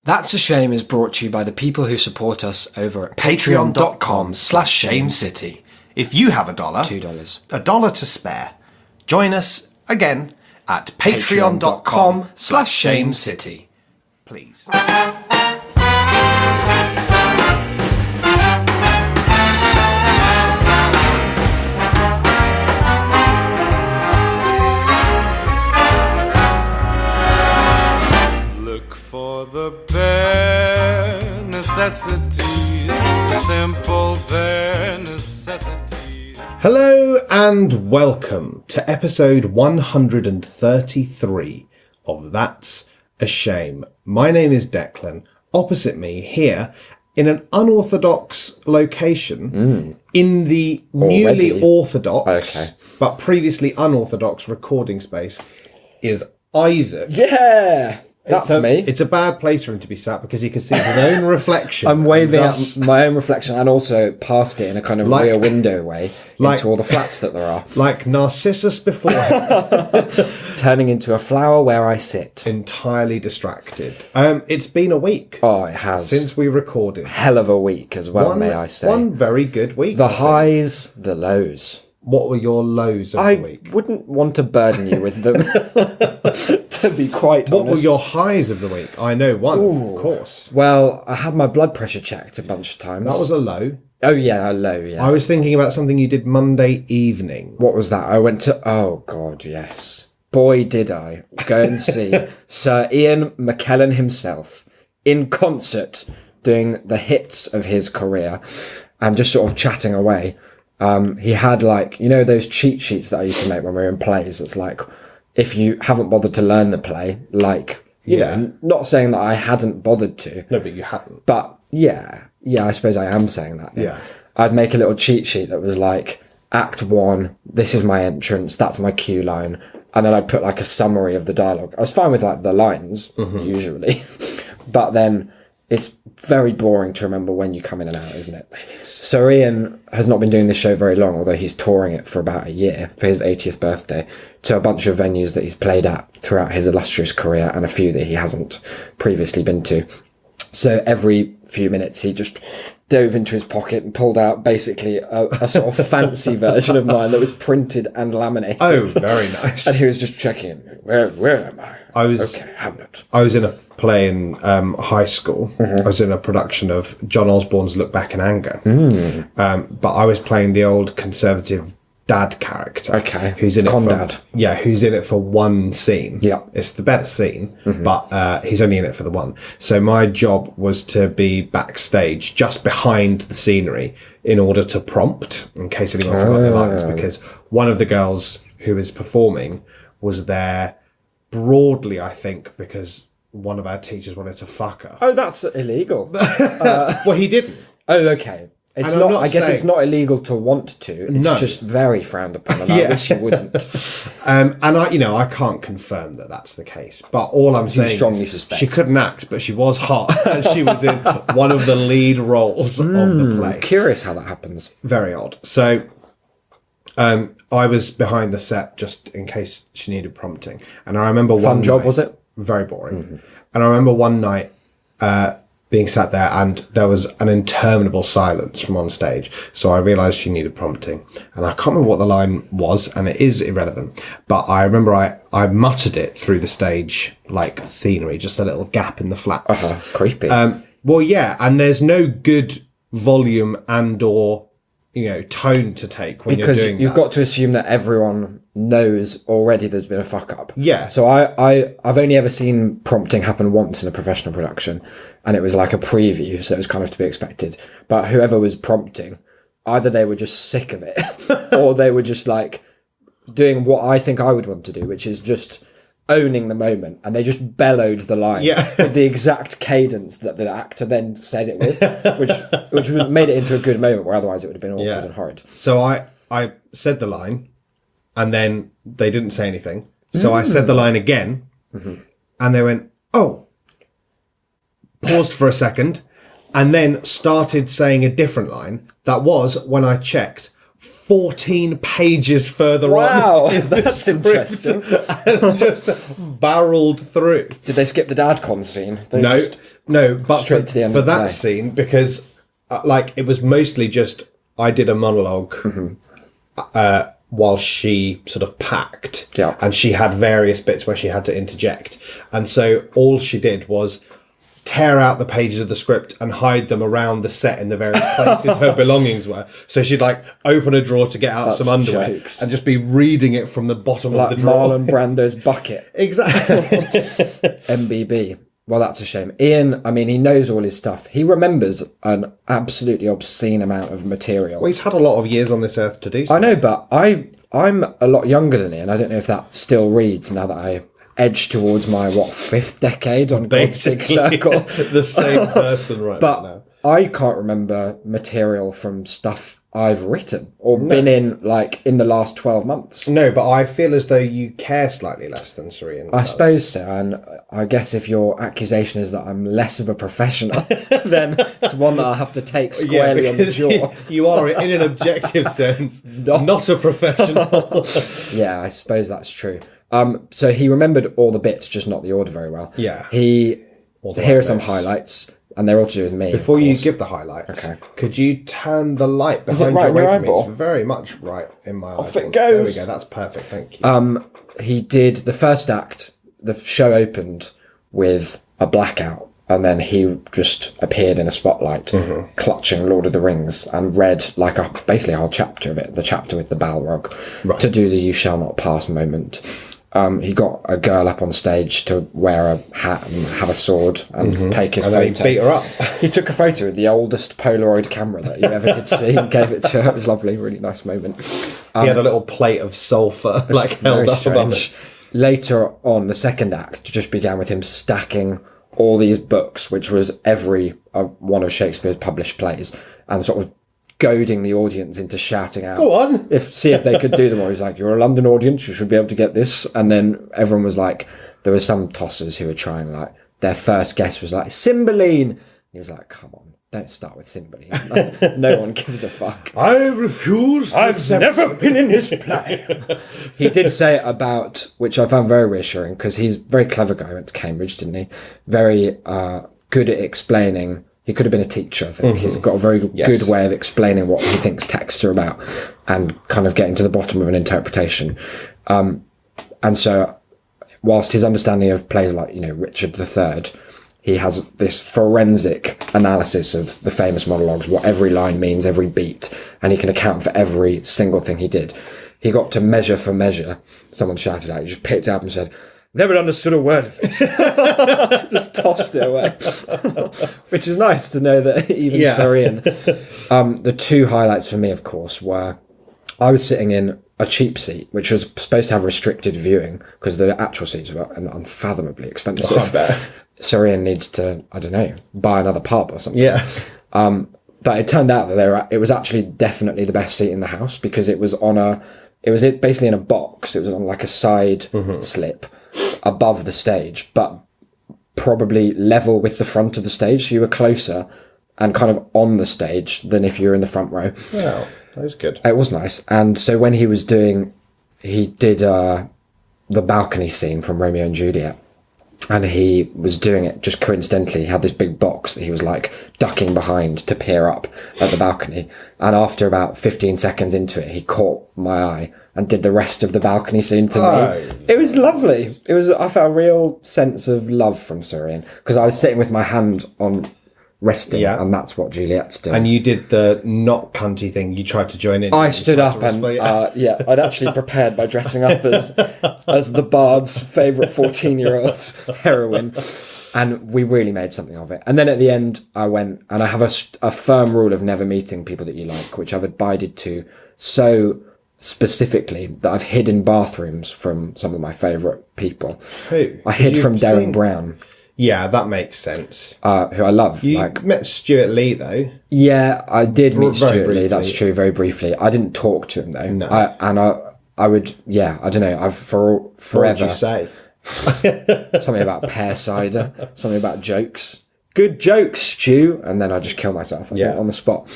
That's a Shame is brought to you by the people who support us over at patreon.com/shamecity. If you have $1, $2. $1 to spare, join us again at patreon.com/shamecity. Please. Look for the bare necessities, the simple bare necessities. Hello and welcome to episode 133 of That's a Shame. My name is Declan. Opposite me here in an unorthodox location in the newly orthodox but previously unorthodox recording space is Isaac. Yeah! That's me. It's a bad place for him to be sat because he can see his own reflection. I'm waving at my own reflection and also past it in a kind of rear window way into all the flats that there are. Like Narcissus before him. Turning into a flower where I sit. Entirely distracted. It's been a week. Oh, it has. Since we recorded. Hell of a week as well, may I say. One very good week. The highs, the lows. What were your lows of the week? I wouldn't want to burden you with them, to be quite honest. What were your highs of the week? I know one, of course. Well, I had my blood pressure checked a bunch of times. That was a low. Oh, yeah, a low, yeah. I was thinking about something you did Monday evening. What was that? I went to... Oh, God, yes. Boy, did I go and see Sir Ian McKellen himself in concert doing the hits of his career and just sort of chatting away. He had those cheat sheets that I used to make when we were in plays. It's like, if you haven't bothered to learn the play, you know, not saying that I hadn't bothered to. No, but you hadn't. But yeah, I suppose I am saying that. Yeah. I'd make a little cheat sheet that was like, Act 1, this is my entrance, that's my cue line. And then I'd put like a summary of the dialogue. I was fine with like the lines, usually. But then it's very boring to remember when you come in and out, isn't it? Sir Ian has not been doing this show very long, although he's touring it for about a year for his 80th birthday to a bunch of venues that he's played at throughout his illustrious career and a few that he hasn't previously been to. So every few minutes he just dove into his pocket and pulled out basically a sort of fancy version of mine that was printed and laminated. Oh, very nice. And he was just checking, where am I? Okay, Hamlet. I was in a play in high school. I was in a production of John Osborne's Look Back in Anger. But I was playing the old conservative dad character. Okay. Who's in it Condad. who's in it for one scene. Yeah. It's the better scene, but he's only in it for the one. So my job was to be backstage, just behind the scenery, in order to prompt, in case anyone forgot their lines, because one of the girls who was performing was there broadly, I think, because one of our teachers wanted to fuck her. Oh, that's illegal. Well, he didn't. Oh, okay. It's And not. I'm not I guess saying- it's not illegal to want to. It's No. just very frowned upon, and I wish you wouldn't. And I can't confirm that that's the case. But all I'm saying strongly is suspect. she couldn't act, but she was hot, and she was in one of the lead roles of the play. Curious how that happens. Very odd. So, I was behind the set just in case she needed prompting, and I remember Fun job, was it? Very boring. And I remember one night being sat there and there was an interminable silence from on stage. So I realised she needed prompting. And I can't remember what the line was, and it is irrelevant. But I remember I muttered it through the stage, like scenery, just a little gap in the flats. Creepy. Well, yeah, and there's no good volume and or tone to take when because you're doing you've that. got to assume that everyone knows already there's been a fuck up. Yeah. So I've only ever seen prompting happen once in a professional production, and it was like a preview, so it was kind of to be expected. But whoever was prompting, either they were just sick of it, or they were just like doing what I think I would want to do, which is just owning the moment, and they just bellowed the line with the exact cadence that the actor then said it with, which made it into a good moment, where otherwise it would have been awkward and horrid. So I said the line, and then they didn't say anything. So I said the line again, and they went, oh. Paused for a second, and then started saying a different line that was, when I checked, 14 pages further Wow, on. in the that's script interesting. And just barreled through. Did they skip the dad con scene? They No, just- no, but straight to the end for of the that day. scene, because like it was mostly just I did a monolog while she sort of packed, Yeah. and she had various bits where she had to interject, and so all she did was tear out the pages of the script and hide them around the set in the various places her belongings were. So she'd like open a drawer to get out That's some underwear jokes. and just be reading it from the bottom like of the drawer. Marlon Brando's bucket. Exactly. MBB. Well, that's a shame. Ian, I mean, he knows all his stuff. He remembers an absolutely obscene amount of material. Well, he's had a lot of years on this earth to do so. I know, but I'm a lot younger than Ian. I don't know if that still reads now that I edge towards my, fifth decade on God's Big Circle. the same person right But now. I can't remember material from stuff I've written or been in, like, in the last 12 months. No, but I feel as though you care slightly less than Serene. I suppose so, and I guess if your accusation is that I'm less of a professional, then it's one that I have to take squarely on the jaw. You are, in an objective sense, not a professional. Yeah, I suppose that's true. So he remembered all the bits, just not the order very well. Yeah. So the here are right some bits. highlights, and they're all to do with me. Before of you course. give the highlights, Okay. could you turn the light behind right you in away your from me? eyeball? It's very much right in my eyeballs. it There we goes. go. That's perfect. Thank you. He did the first act. The show opened with a blackout, and then he just appeared in a spotlight, clutching Lord of the Rings, and read like basically a whole chapter of it, the chapter with the Balrog, to do the "You shall not pass" moment. He got a girl up on stage to wear a hat and have a sword and take his and photo. then he beat her up. He took a photo with the oldest Polaroid camera that you ever did see and gave it to her. It was lovely, really nice moment. He had a little plate of sulphur like Very held up above strange. it. Later on, the second act just began with him stacking all these books, which was every one of Shakespeare's published plays, and sort of goading the audience into shouting out. Go on. See if they could do them. Or he's like, "You're a London audience, you should be able to get this." And then everyone was like, there were some tossers who were trying, like, their first guess was like, "Cymbeline." And he was like, "Come on, don't start with Cymbeline." No one gives a fuck. I refuse. I've never been in his play. He did say about, which I found very reassuring, because he's a very clever guy. He went to Cambridge, didn't he? Very good at explaining. He could have been a teacher, I think. He's got a very good way of explaining what he thinks texts are about and kind of getting to the bottom of an interpretation. And so, whilst his understanding of plays like, Richard III, he has this forensic analysis of the famous monologues, what every line means, every beat, and he can account for every single thing he did. He got to measure for measure. Someone shouted out, he just picked it up and said, "Never understood a word of it." Just tossed it away. Which is nice to know that even Sorian. The two highlights for me, of course, were I was sitting in a cheap seat, which was supposed to have restricted viewing because the actual seats were unfathomably expensive. I bet. Sorian needs to, I don't know, buy another pub or something. Yeah. But it turned out that it was actually definitely the best seat in the house because it was basically in a box. It was on like a side slip above the stage, but probably level with the front of the stage. So you were closer and kind of on the stage than if you were in the front row. Wow, that is good. It was nice. And so when he did the balcony scene from Romeo and Juliet, and he was doing it just coincidentally. He had this big box that he was like ducking behind to peer up at the balcony. And after about 15 seconds into it, he caught my eye and did the rest of the balcony scene to me. It was lovely. I felt a real sense of love from Sorian because I was sitting with my hand on resting, and that's what Juliet's doing. And you did the not cunty thing. You tried to join in. I stood up and I'd actually prepared by dressing up as the bard's favourite 14-year-old heroine, and we really made something of it. And then at the end, I went and I have a firm rule of never meeting people that you like, which I've abided to so specifically that I've hid in bathrooms from some of my favourite people. Who? I hid from Darren Brown. Yeah, that makes sense. Who I love. You met Stuart Lee, though. Yeah, I did meet Very Stuart Lee, briefly. that's true, very briefly. I didn't talk to him, though. No. I would, I don't know, I've forever... What would you say? Something about pear cider, something about jokes. Good jokes, Stu. And then I just kill myself, I think, on the spot.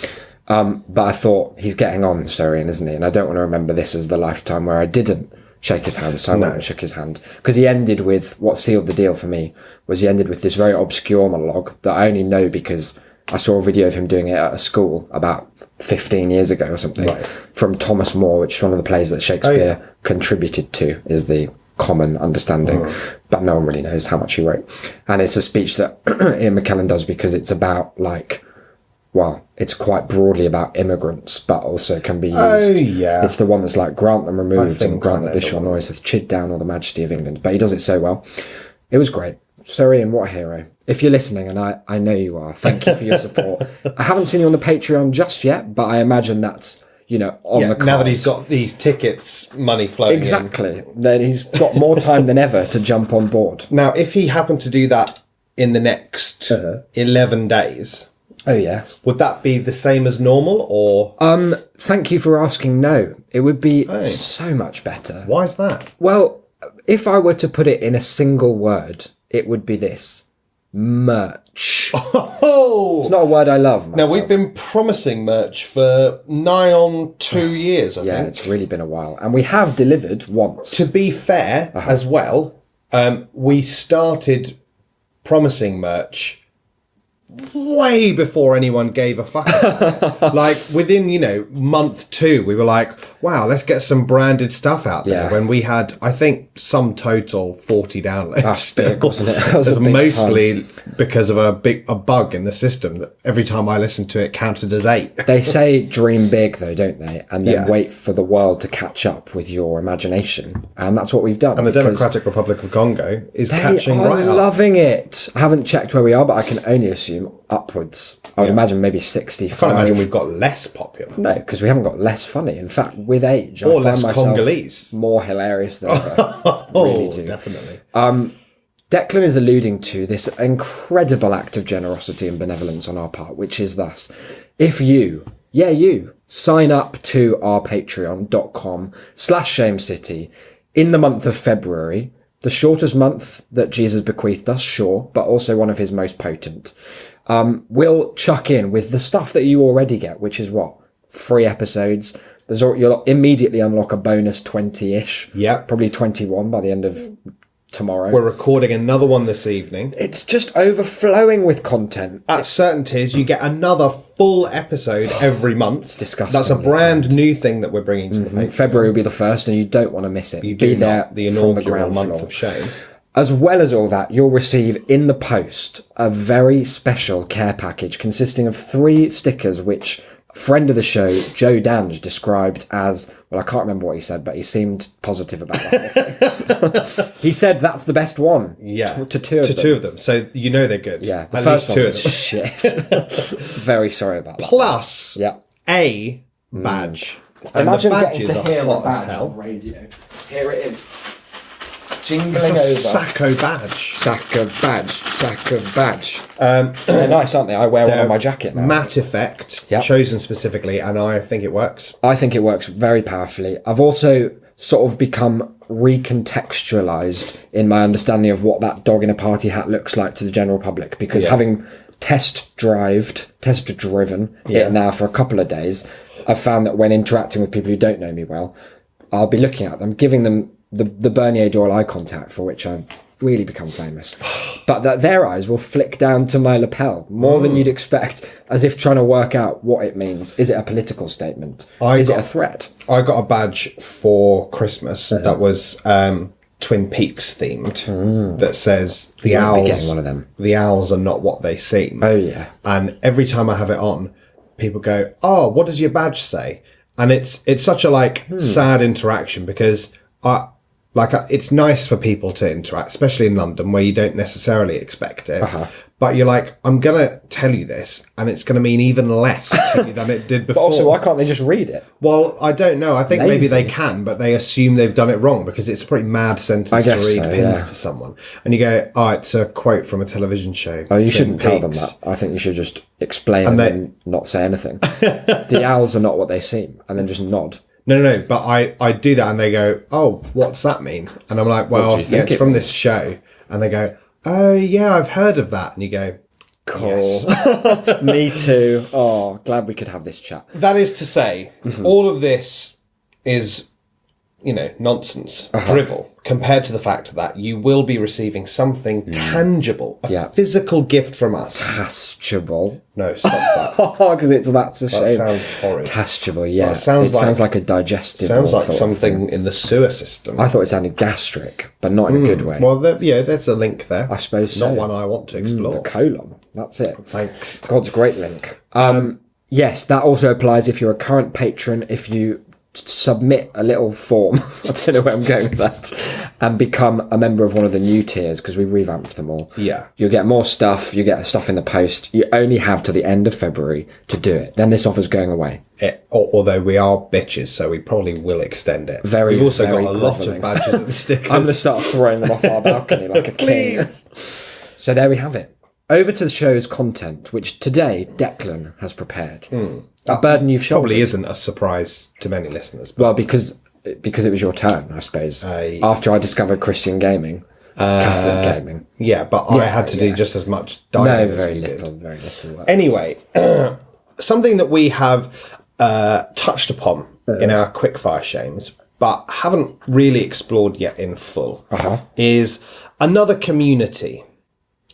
But I thought, he's getting on, Sorian, isn't he? And I don't want to remember this as the lifetime where I didn't shake his hand, so I went and shook his hand. Because he ended with, what sealed the deal for me, was he ended with this very obscure monologue that I only know because I saw a video of him doing it at a school about 15 years ago or something, from Thomas More, which is one of the plays that Shakespeare contributed to, is the common understanding, but no one really knows how much he wrote. And it's a speech that Ian McKellen does because it's about, like, well, it's quite broadly about immigrants, but also can be used. Oh, yeah. It's the one that's like, grant them removed think and grant I that know this the shall one. noise hath chid down all the majesty of England. But he does it so well. It was great. So Ian, what a hero. If you're listening, and I know you are, thank you for your support. I haven't seen you on the Patreon just yet, but I imagine that's, you know, on the cards. Now that he's got these tickets money flowing in. Exactly. Then he's got more time than ever to jump on board. Now, if he happened to do that in the next 11 days, Oh, yeah. would that be the same as normal, or Thank you for asking. No, it would be so much better. why is that? Well, if I were to put it in a single word, it would be this: merch. Oh, It's not a word I love. now Myself. we've been promising merch for nigh on 2 years, I Yeah, think. it's really been a while, and we have delivered once. To be fair, as well, we started promising merch way before anyone gave a fuck about it. Like within, month 2, we were like, wow, let's get some branded stuff out there. Yeah. When we had, I think, some total 40 downloads. That's big, wasn't it? That was It a was big mostly because of a bug in the system that every time I listened to it counted as 8. They say dream big, though, don't they? And then Yeah. wait for the world to catch up with your imagination. And that's what we've done. And the because Democratic Republic of Congo is they catching are right up. loving it. I haven't checked where we are, but I can only assume upwards. I would imagine maybe 65. I can't imagine we've got less popular. No, because we haven't got less funny. In fact, with age, I Or find less myself Congolese. more hilarious than ever. Really do. Definitely. Declan is alluding to this incredible act of generosity and benevolence on our part, which is thus: if you, sign up to our patreon.com/shamecity in the month of February, the shortest month that Jesus bequeathed us, sure, but also one of his most potent, we'll chuck in with the stuff that you already get, which is what? Free episodes. You'll immediately unlock a bonus 20-ish. Yep. Probably 21 by the end of tomorrow. We're recording another one this evening. It's just overflowing with content. At certain tiers, you get another full episode every month. It's disgusting. That's a brand new thing that we're bringing to the Patreon. February will be the first, and you don't want to miss it. You Be do there not, the from the inaugural ground month floor. of shame. As well as all that, you'll receive in the post a very special care package consisting of 3 stickers, which a friend of the show, Joe Dange, described as, well, I can't remember what he said, but he seemed positive about that. He said that's the best one. Yeah. To 2 of them. 2 of them. So you know they're good. Yeah, the At first least one 2 of was them. shit. Very sorry about that. Plus Yeah. a badge. And Imagine the getting badges to are hear a hot as badge hell. on radio. Here it is. Jingling It's a over. Sacco badge. Sack of badge. They're nice, aren't they? I wear one on my jacket now. Matte effect, Yep. chosen specifically, and I think it works. I think it works very powerfully. I've also sort of become recontextualized in my understanding of what that dog in a party hat looks like to the general public, because having test driven it now for a couple of days, I've found that when interacting with people who don't know me well, I'll be looking at them, giving them the Bernier Doyle eye contact, for which I've really become famous, but that their eyes will flick down to my lapel more than you'd expect, as if trying to work out what it means. Is it a political statement? Is it a threat? I got a badge for Christmas that was Twin Peaks themed that says the won't be owls. getting one of them. The owls are not what they seem. Oh yeah. And every time I have it on, people go, "Oh, what does your badge say?" And it's such a sad interaction, because it's nice for people to interact, especially in London where you don't necessarily expect it. But you're like, I'm going to tell you this, and it's going to mean even less to you than it did But before. also, why can't they just read it? Well, I don't know. I think maybe they Lazy. can, but they assume they've done it wrong, because it's a pretty mad sentence to guess read so, pinned yeah. to someone. And you go, oh, it's a quote from a television show. Oh, you Twin shouldn't tell them Peaks. that. I think you should just explain and then not say anything. The owls are not what they seem, and then just nod. No. But I do that, and they go, oh, what's that mean? And I'm like, well, do you think it's it from means? this show. And they go, oh, yeah, I've heard of that. And you go, Cool. Me too. Oh, glad we could have this chat. That is to say, all of this is, nonsense, drivel, compared to the fact that you will be receiving something tangible, a physical gift from us. Tastable. No, stop that. Because that's a shame. That sounds horrid. Tastable, yeah. Well, it sounds like a digestive. Sounds like sort of something in the sewer system. I thought it sounded gastric, but not in a good way. Well, there's a link there. I suppose so. Not one I want to explore. The colon. That's it. Thanks. God's great link. Yes, that also applies if you're a current patron. If you submit a little form, I don't know where I'm going with that, and become a member of one of the new tiers, because we revamped them all. Yeah. You'll get more stuff. You get stuff in the post. You only have to the end of February to do it. Then this offer's going away. Although we are bitches, so we probably will extend it. We've also very got a lot grovelling. of badges and stickers. I'm going to start throwing them off our balcony like a king. Please. So there we have it. Over to the show's content, which today Declan has prepared. A burden you've shouldered. Probably isn't a surprise to many listeners. But Well, because it was your turn, I suppose. After I discovered Christian gaming, Catholic gaming. yeah, but I had to do just as much diving as Very you little, did. very little work. Anyway, something that we have touched upon in our quickfire shames, but haven't really explored yet in full, is another community.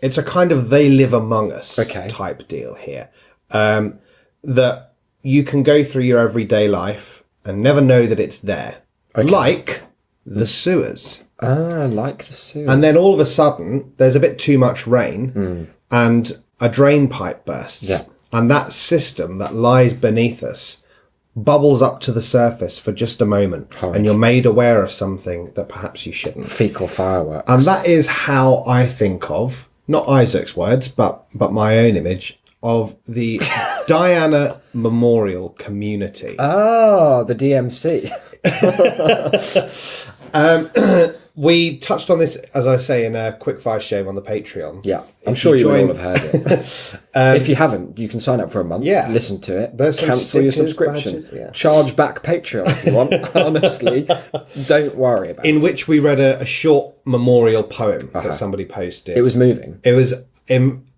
It's a kind of they live among us type deal here. That you can go through your everyday life and never know that it's there. Like the sewers. Like the sewers. And then all of a sudden, there's a bit too much rain and a drain pipe bursts. Yeah. And that system that lies beneath us bubbles up to the surface for just a moment. Horrid. And you're made aware of something that perhaps you shouldn't. Fecal fireworks. And that is how I think of, not Isaac's words, but my own image, of the Diana Memorial Community. Oh, the DMC. We touched on this, as I say, in a quickfire show on the Patreon. Yeah, I'm If sure you join- all have heard it. If you haven't, you can sign up for a month, Yeah. listen to it, There's some cancel your stickers, subscription, badges, yeah. charge back Patreon if you want. Honestly, don't worry about In it. which we read a short memorial poem that somebody posted. It was moving.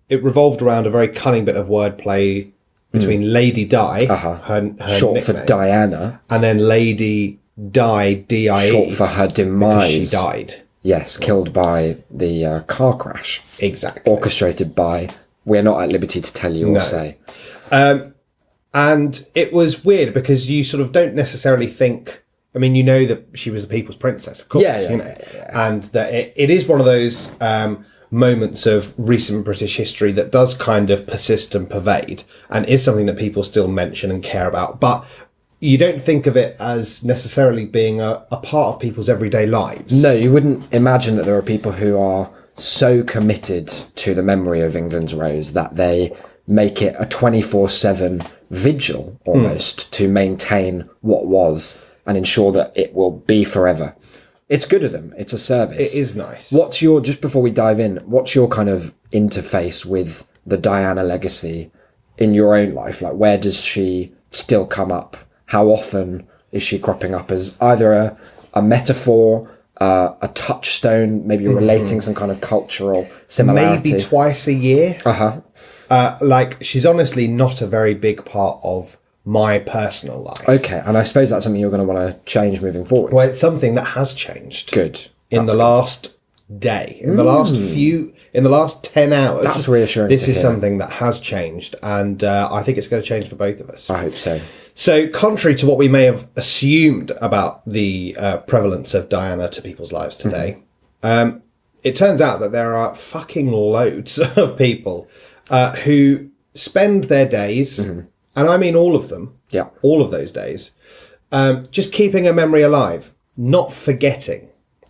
It revolved around a very cunning bit of wordplay between Lady Di, her Short nickname, for Diana, and then Lady Di, D-I-E, short for her because demise. she died. Yes, killed by the car crash, Exactly. orchestrated by. We're not at liberty to tell you or say. And it was weird because you sort of don't necessarily think. I mean, you know that she was a people's princess, of course. Yeah, you know, and that it is one of those moments of recent British history that does kind of persist and pervade, and is something that people still mention and care about. But you don't think of it as necessarily being a part of people's everyday lives. No, you wouldn't imagine that there are people who are so committed to the memory of England's Rose that they make it a 24/7 vigil almost to maintain what was and ensure that it will be forever. It's good of them. It's a service. It is nice. What's your, just before we dive in, what's your kind of interface with the Diana legacy in your own life? Like, where does she still come up? How often is she cropping up as either a metaphor, a touchstone, maybe you're relating some kind of cultural similarity? Maybe twice a year. Like, she's honestly not a very big part of my personal life. Okay, and I suppose that's something you're going to want to change moving forward. Well, it's something that has changed. Good. In the last day, in the last 10 hours. That's reassuring This to is hear. something that has changed, and I think it's going to change for both of us. I hope so. So, contrary to what we may have assumed about the prevalence of Diana to people's lives today, it turns out that there are fucking loads of people who spend their days, and I mean all of them, Yeah. all of those days, just keeping a memory alive, not forgetting.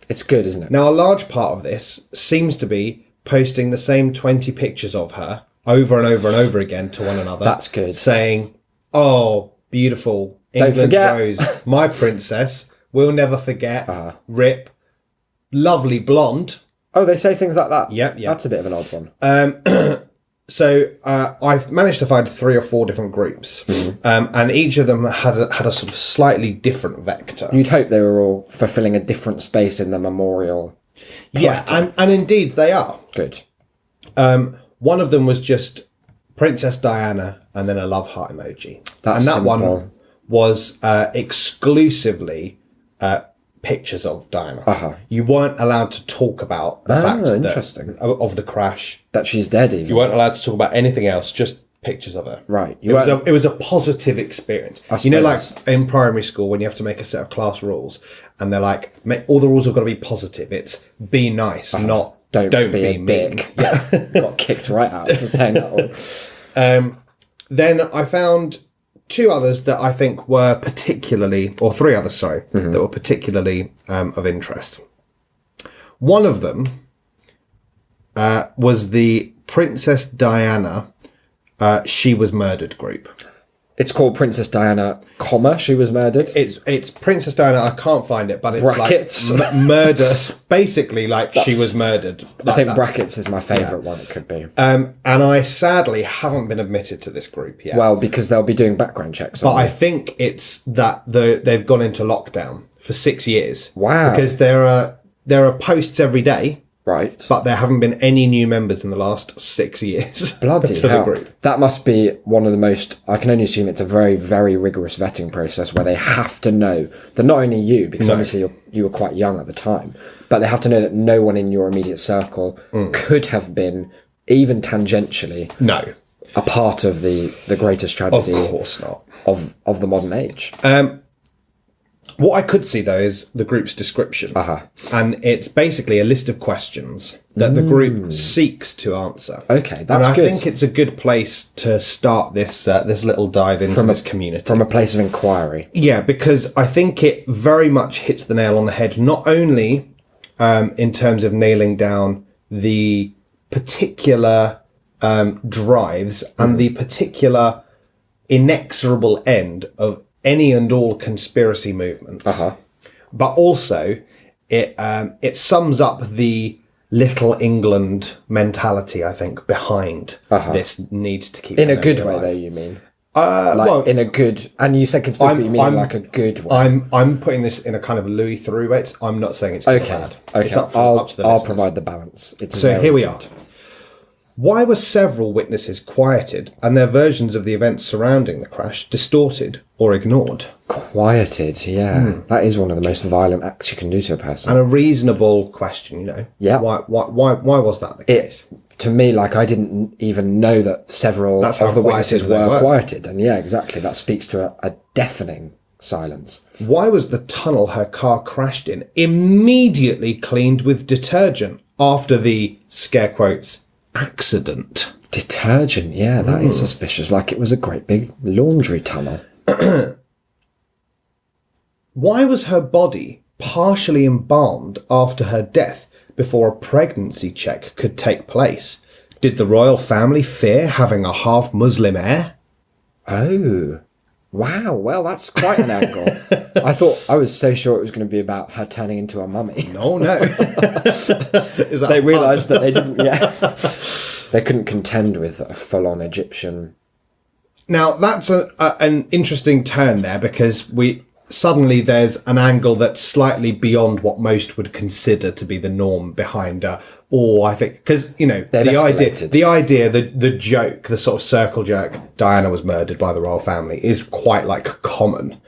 It's good, isn't it? Now, a large part of this seems to be posting the same 20 pictures of her over and over and over again to one another. That's good. Saying, oh, beautiful England's forget. Rose, my princess, we'll never forget, rip, lovely blonde. Oh, they say things like that? Yep. That's a bit of an odd one. So I've managed to find 3 or 4 different groups, and each of them had a sort of slightly different vector. You'd hope they were all fulfilling a different space in the memorial. Yeah, and indeed they are. Good. One of them was just Princess Diana and then a love heart emoji. That's and that simple. one was exclusively pictures of Diana. You weren't allowed to talk about the fact interesting. of the crash. That she's dead even. You weren't allowed to talk about anything else, just pictures of her. Right. It was a positive experience. You know, like in primary school when you have to make a set of class rules and they're like, all the rules have got to be positive. It's be nice, not don't be a mean. dick. Yeah. Got kicked right out for saying that all. Then I found two others that I think were particularly, or three others, sorry, that were particularly of interest. One of them was the Princess Diana She Was Murdered group. It's called Princess Diana, she was murdered. It's Princess Diana, I can't find it, but it's Brackets. like murder, basically like she was murdered. I think brackets is my favourite one, it could be. And I sadly haven't been admitted to this group yet. Well, because they'll be doing background checks. But I think it's that they've gone into lockdown for 6 years. Wow. Because there are posts every day, right. but there haven't been any new members in the last 6 years. Bloody to hell. the group. That must be one of the most, I can only assume it's a very, very rigorous vetting process where they have to know that not only you, because obviously you were quite young at the time, but they have to know that no one in your immediate circle could have been, even tangentially, a part of the greatest tragedy Of course not. of the modern age. What I could see, though, is the group's description. And it's basically a list of questions that the group seeks to answer. Okay, that's and I good. think it's a good place to start this this little dive into this community. From a place of inquiry. Yeah, because I think it very much hits the nail on the head, not only in terms of nailing down the particular drives and the particular inexorable end of any and all conspiracy movements, but also it sums up the little England mentality, I think, behind this need to keep In a the good memory way, alive. though, you mean? In a good, and you said conspiracy, but you mean like a good way. I'm putting this in a kind of Louis Theroux way. I'm not saying it's good or bad. It's up to the I'll listeners. provide the balance. So here we are. Why were several witnesses quieted and their versions of the events surrounding the crash distorted or ignored? Quieted, yeah. That is one of the most violent acts you can do to a person. And a reasonable question, you know. Yeah. Why was that the case? To me, like, I didn't even know that several That's how of the quieted witnesses they were were. quieted. And yeah, exactly. That speaks to a deafening silence. Why was the tunnel her car crashed in immediately cleaned with detergent after the, scare quotes, accident? Detergent, yeah, that is suspicious. Like it was a great big laundry tunnel. Why was her body partially embalmed after her death before a pregnancy check could take place? Did the royal family fear having a half Muslim heir? Oh, wow. Well, that's quite an angle. I was so sure it was going to be about her turning into a mummy. Oh no. Is that They realised that they didn't, they couldn't contend with a full-on Egyptian. Now that's an interesting turn there, because suddenly there's an angle that's slightly beyond what most would consider to be the norm behind or I think, because, you know, the idea, the joke, the sort of circle jerk, Diana was murdered by the royal family, is quite like common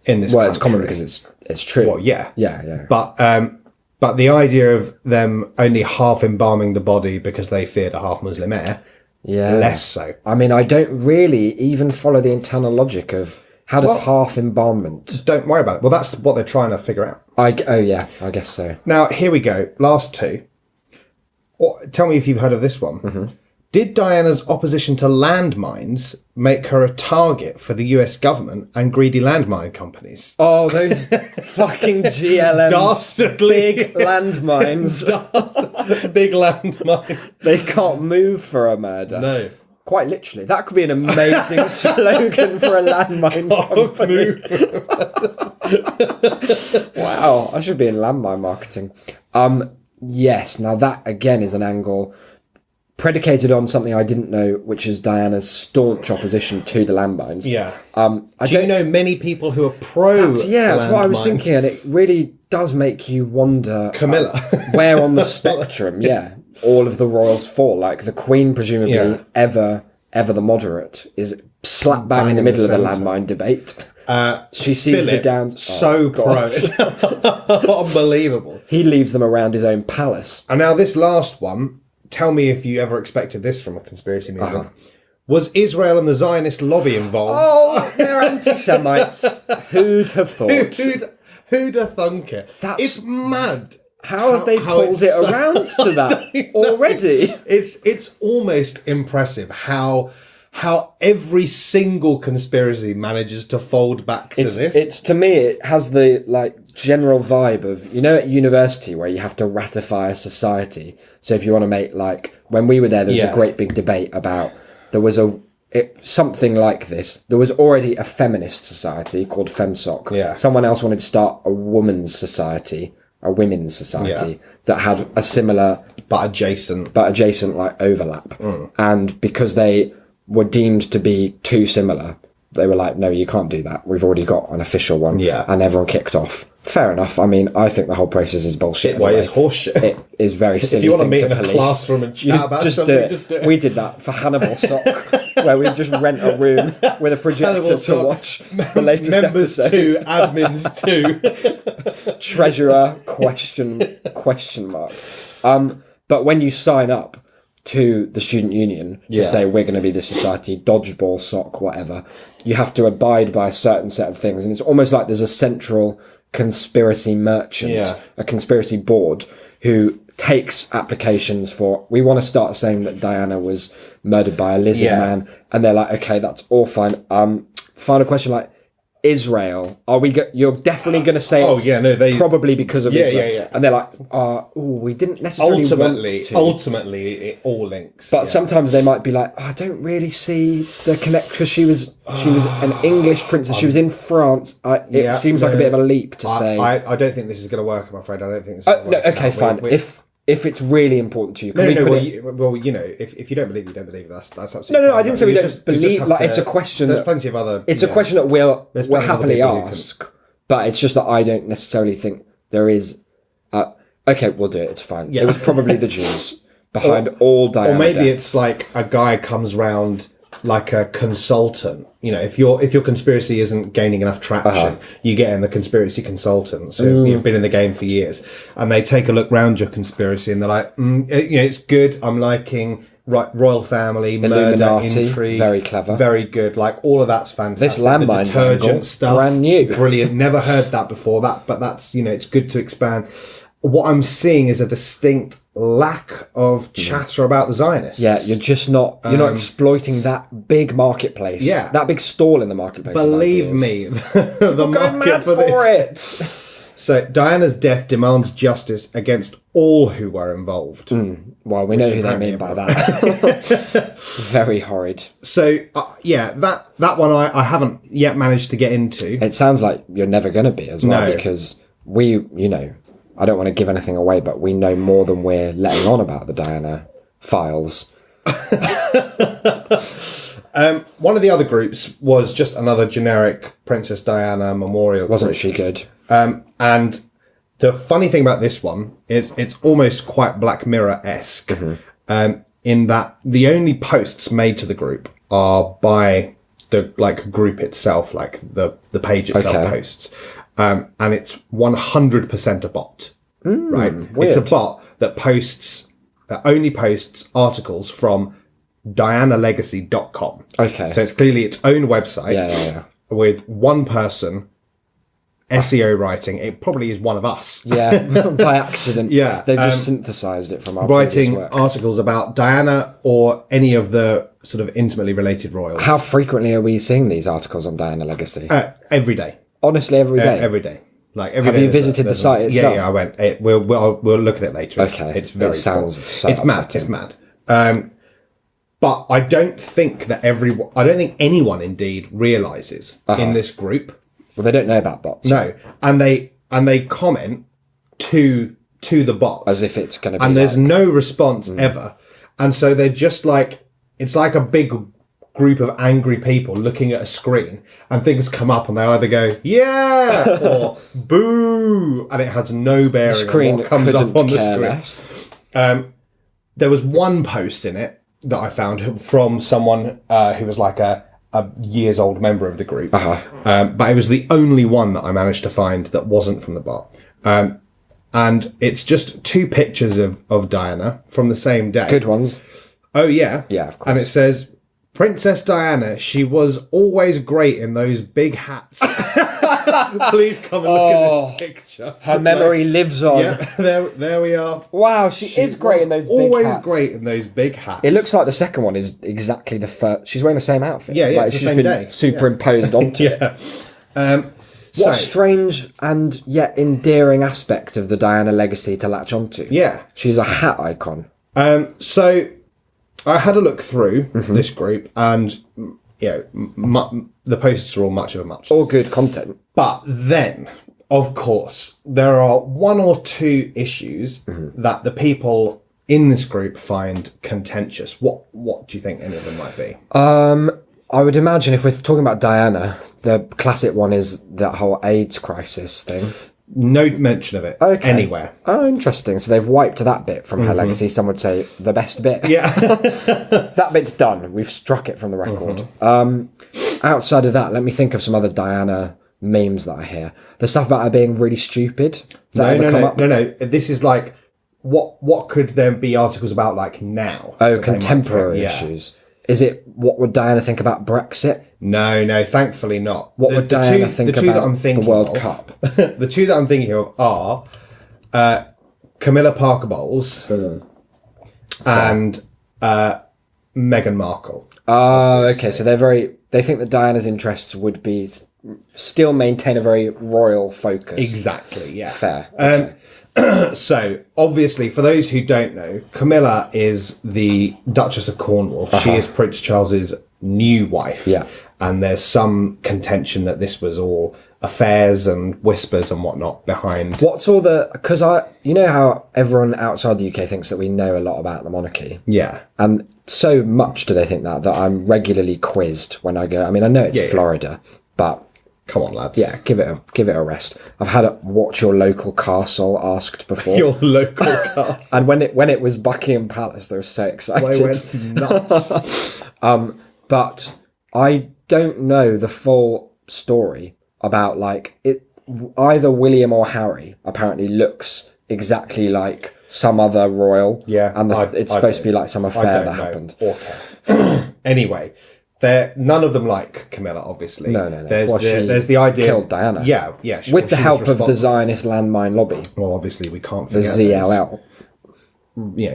in this Well, it's common country. because it's true. Well, yeah. Yeah. But the idea of them only half embalming the body because they feared a half Muslim heir, less so. I mean, I don't really even follow the internal logic of how does half embalmment... Don't worry about it. Well, that's what they're trying to figure out. I guess so. Now, here we go. Last two. Tell me if you've heard of this one. Mm-hmm. Did Diana's opposition to landmines make her a target for the US government and greedy landmine companies? Oh, those fucking GLM Dastardly. big landmines. Big landmine. They can't move for a murder. No. Quite literally. That could be an amazing slogan for a landmine company. Wow, I should be in landmine marketing. Yes, now that again is an angle predicated on something I didn't know, which is Diana's staunch opposition to the landmines. Yeah. I Do you know many people who are pro? that's what I was landmine? thinking, and it really does make you wonder Camilla. where on the spectrum, all of the royals fall. Like the Queen, presumably Yeah. ever the moderate, is slap bang in the middle of the centre. landmine debate. She sees the Philip, downs. so pro. Unbelievable. He leaves them around his own palace. And now this last one, tell me if you ever expected this from a conspiracy movement. Was Israel and the Zionist lobby involved? Oh, they're anti-Semites. Who'd have thought? Who'd have thunk it? That's- It's mad. How have they pulled it's it so- around to that already? It's almost impressive how every single conspiracy manages to fold back to this. It's to me, it has the general vibe of, you know, at university where you have to ratify a society. So if you want to make when we were there was Yeah. a great big debate about something like this. There was already a feminist society called FemSoc. Yeah. Someone else wanted to start a women's society that had a similar but adjacent. overlap. And because they were deemed to be too similar, they were like, no, you can't do that. We've already got an official one. Yeah. And everyone kicked off. Fair enough. I mean, I think the whole process is bullshit. Well, anyway. it's horseshit. It is very silly. If you want to thing meet in a police. classroom and You chat about just something, do it. just do it. We did that for Hannibal Sock, where we just rent a room with a projector Hannibal to Sock. watch the latest Members episode. 2, admins 2. Treasurer question mark. But when you sign up to the student union to say we're going to be this society, dodgeball sock, whatever, you have to abide by a certain set of things, and it's almost like there's a central conspiracy merchant, a conspiracy board who takes applications for, we want to start saying that Diana was murdered by a lizard man, and they're like, okay, that's all fine. Final question, Israel, you're definitely going to say probably because of Israel. And they're like, we didn't necessarily want to. Ultimately, it all links. But sometimes they might be like, I don't really see the connect, because she was an English princess. She was in France. It seems like a bit of a leap to say. I don't think this is going to work, I'm afraid. I don't think this is going to work. Okay, fine. If it's really important to you, if you don't believe, you don't believe. That's absolutely No, fine. I didn't say we don't believe. It's a question. There's plenty of other. It's a question that we'll plenty of happily other people who ask, but it's just that I don't necessarily think there is. Okay, we'll do it. It's fine. It was probably the Jews behind all Diana Or maybe deaths. it's like a guy comes round like a consultant. You know, if your conspiracy isn't gaining enough traction, you get in the conspiracy consultant. So you've been in the game for years, and they take a look round your conspiracy, and they're like, it's good. I'm liking royal family, Illuminati, murder, intrigue, very clever, very good. Like all of that's fantastic. This landmine the detergent angle, stuff, brand new, brilliant. Never heard that before. But that's it's good to expand. What I'm seeing is a distinct lack of chatter about the Zionists. Yeah, you're just not. You're not exploiting that big marketplace. Yeah. That big stall in the marketplace. Believe me, the market for this. So Diana's death demands justice against all who were involved. Well, we know who they mean by that. Very horrid. So that one I haven't yet managed to get into. It sounds like you're never going to be as well, because I don't want to give anything away, but we know more than we're letting on about the Diana files. One of the other groups was just another generic Princess Diana memorial. Wasn't she good? And the funny thing about this one is it's almost quite Black Mirror-esque, in that the only posts made to the group are by the group itself, like the page itself posts. And it's 100% a bot, right? Weird. It's a bot that only posts articles from dianalegacy.com. Okay. So it's clearly its own website with one person, SEO writing. It probably is one of us. Yeah, by accident. Yeah, They've just synthesized it from our writing previous work. articles about Diana or any of the sort of intimately related royals. How frequently are we seeing these articles on Diana Legacy? Every day. Honestly, every day. Every day. Like every Have day you visited the site itself? Yeah, I went. We'll look at it later. Okay. It's very It sounds cool. so It's mad. upsetting. It's mad. But I don't think that I don't think anyone indeed realizes in this group. Well, they don't know about bots. No, and they comment to the bots As if it's going to be and there's no response ever. And so they're just like, it's like a big group of angry people looking at a screen, and things come up and they either go, yeah, or boo, and it has no bearing Screen on what comes up on the screen. less. There was one post in it that I found from someone who was like a years old member of the group. But it was the only one that I managed to find that wasn't from the bot. And it's just 2 pictures of Diana from the same day. Good ones. Oh, yeah. Yeah, of course. And it says, Princess Diana, she was always great in those big hats. Please come and look at this picture. Her memory lives on. Yeah, there we are. Wow, she is great in those big Always hats. great in those big hats. It looks like the second one is exactly the first. She's wearing the same outfit. Yeah, like, it's the she's same been day. superimposed onto it. Yeah. What a So, strange and yet endearing aspect of the Diana legacy to latch onto. yeah. She's a hat icon. So I had a look through this group, and the posts are all much of a much. All good content. But then, of course, there are 1 or 2 issues that the people in this group find contentious. What do you think any of them might be? I would imagine if we're talking about Diana, the classic one is that whole AIDS crisis thing. No mention of it anywhere. Oh, interesting. So they've wiped that bit from her legacy. Some would say the best bit. Yeah. That bit's done. We've struck it from the record. Outside of that, let me think of some other Diana memes that I hear. The stuff about her being really stupid. Does that ever come up? No. This is like, what could there be articles about like now? Oh, that they might contemporary care? Yeah. issues. Is it what would Diana think about Brexit? No, thankfully not. What would Diana think the two that about I'm thinking the World of, Cup? The 2 that I'm thinking of are Camilla Parker Bowles and Meghan Markle. Oh, okay. So they think that Diana's interests would be still maintain a very royal focus. Exactly, yeah. Fair. Okay. So, obviously, for those who don't know, Camilla is the Duchess of Cornwall. She is Prince Charles's new wife. Yeah. And there's some contention that this was all affairs and whispers and whatnot behind. What's all the... Because you know how everyone outside the UK thinks that we know a lot about the monarchy? Yeah. And so much do they think that I'm regularly quizzed when I go... I mean, I know it's Florida, but... Come on, lads. Yeah, give it a rest. I've had a What's Your Local Castle asked before. Your local castle. And when it was Buckingham Palace, they were so excited. They went nuts. But I don't know the full story about like it. Either William or Harry apparently looks exactly like some other royal. Yeah, and it's supposed to be like some affair that happened. Okay. Anyway, none of them like Camilla, obviously. No. There's the idea killed Diana. Yeah. With the she help was of the responsible. Zionist landmine lobby, Well, obviously we can't the forget those, ZLL.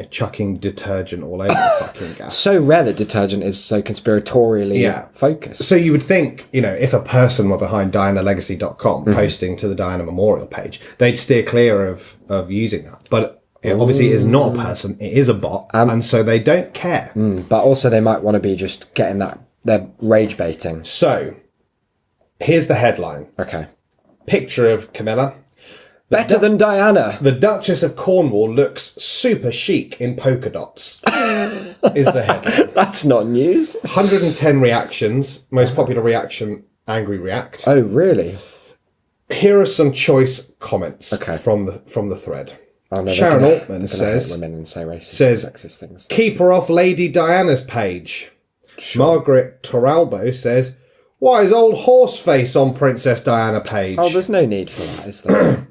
chucking detergent all over the fucking gas. So rare that detergent is so conspiratorially focused. So you would think, if a person were behind DianaLegacy.com posting to the Diana Memorial page, they'd steer clear of using that. But it obviously is not a person; it is a bot, and so they don't care. But also they might want to be just getting that, they're rage baiting. So here's the headline: Okay. picture of Camilla. Better than Diana. The Duchess of Cornwall looks super chic in polka dots. Is the headline. That's not news. 110 reactions. Most popular reaction, angry react. Oh, really? Here are some choice comments Okay. from the thread. Oh, no, Sharon they're Altman gonna says, hate women and say racist, says- sexist things. keep her off Lady Diana's page. Margaret Toralbo says, why is old Horseface on Princess Diana page? Oh, there's no need for that, is there?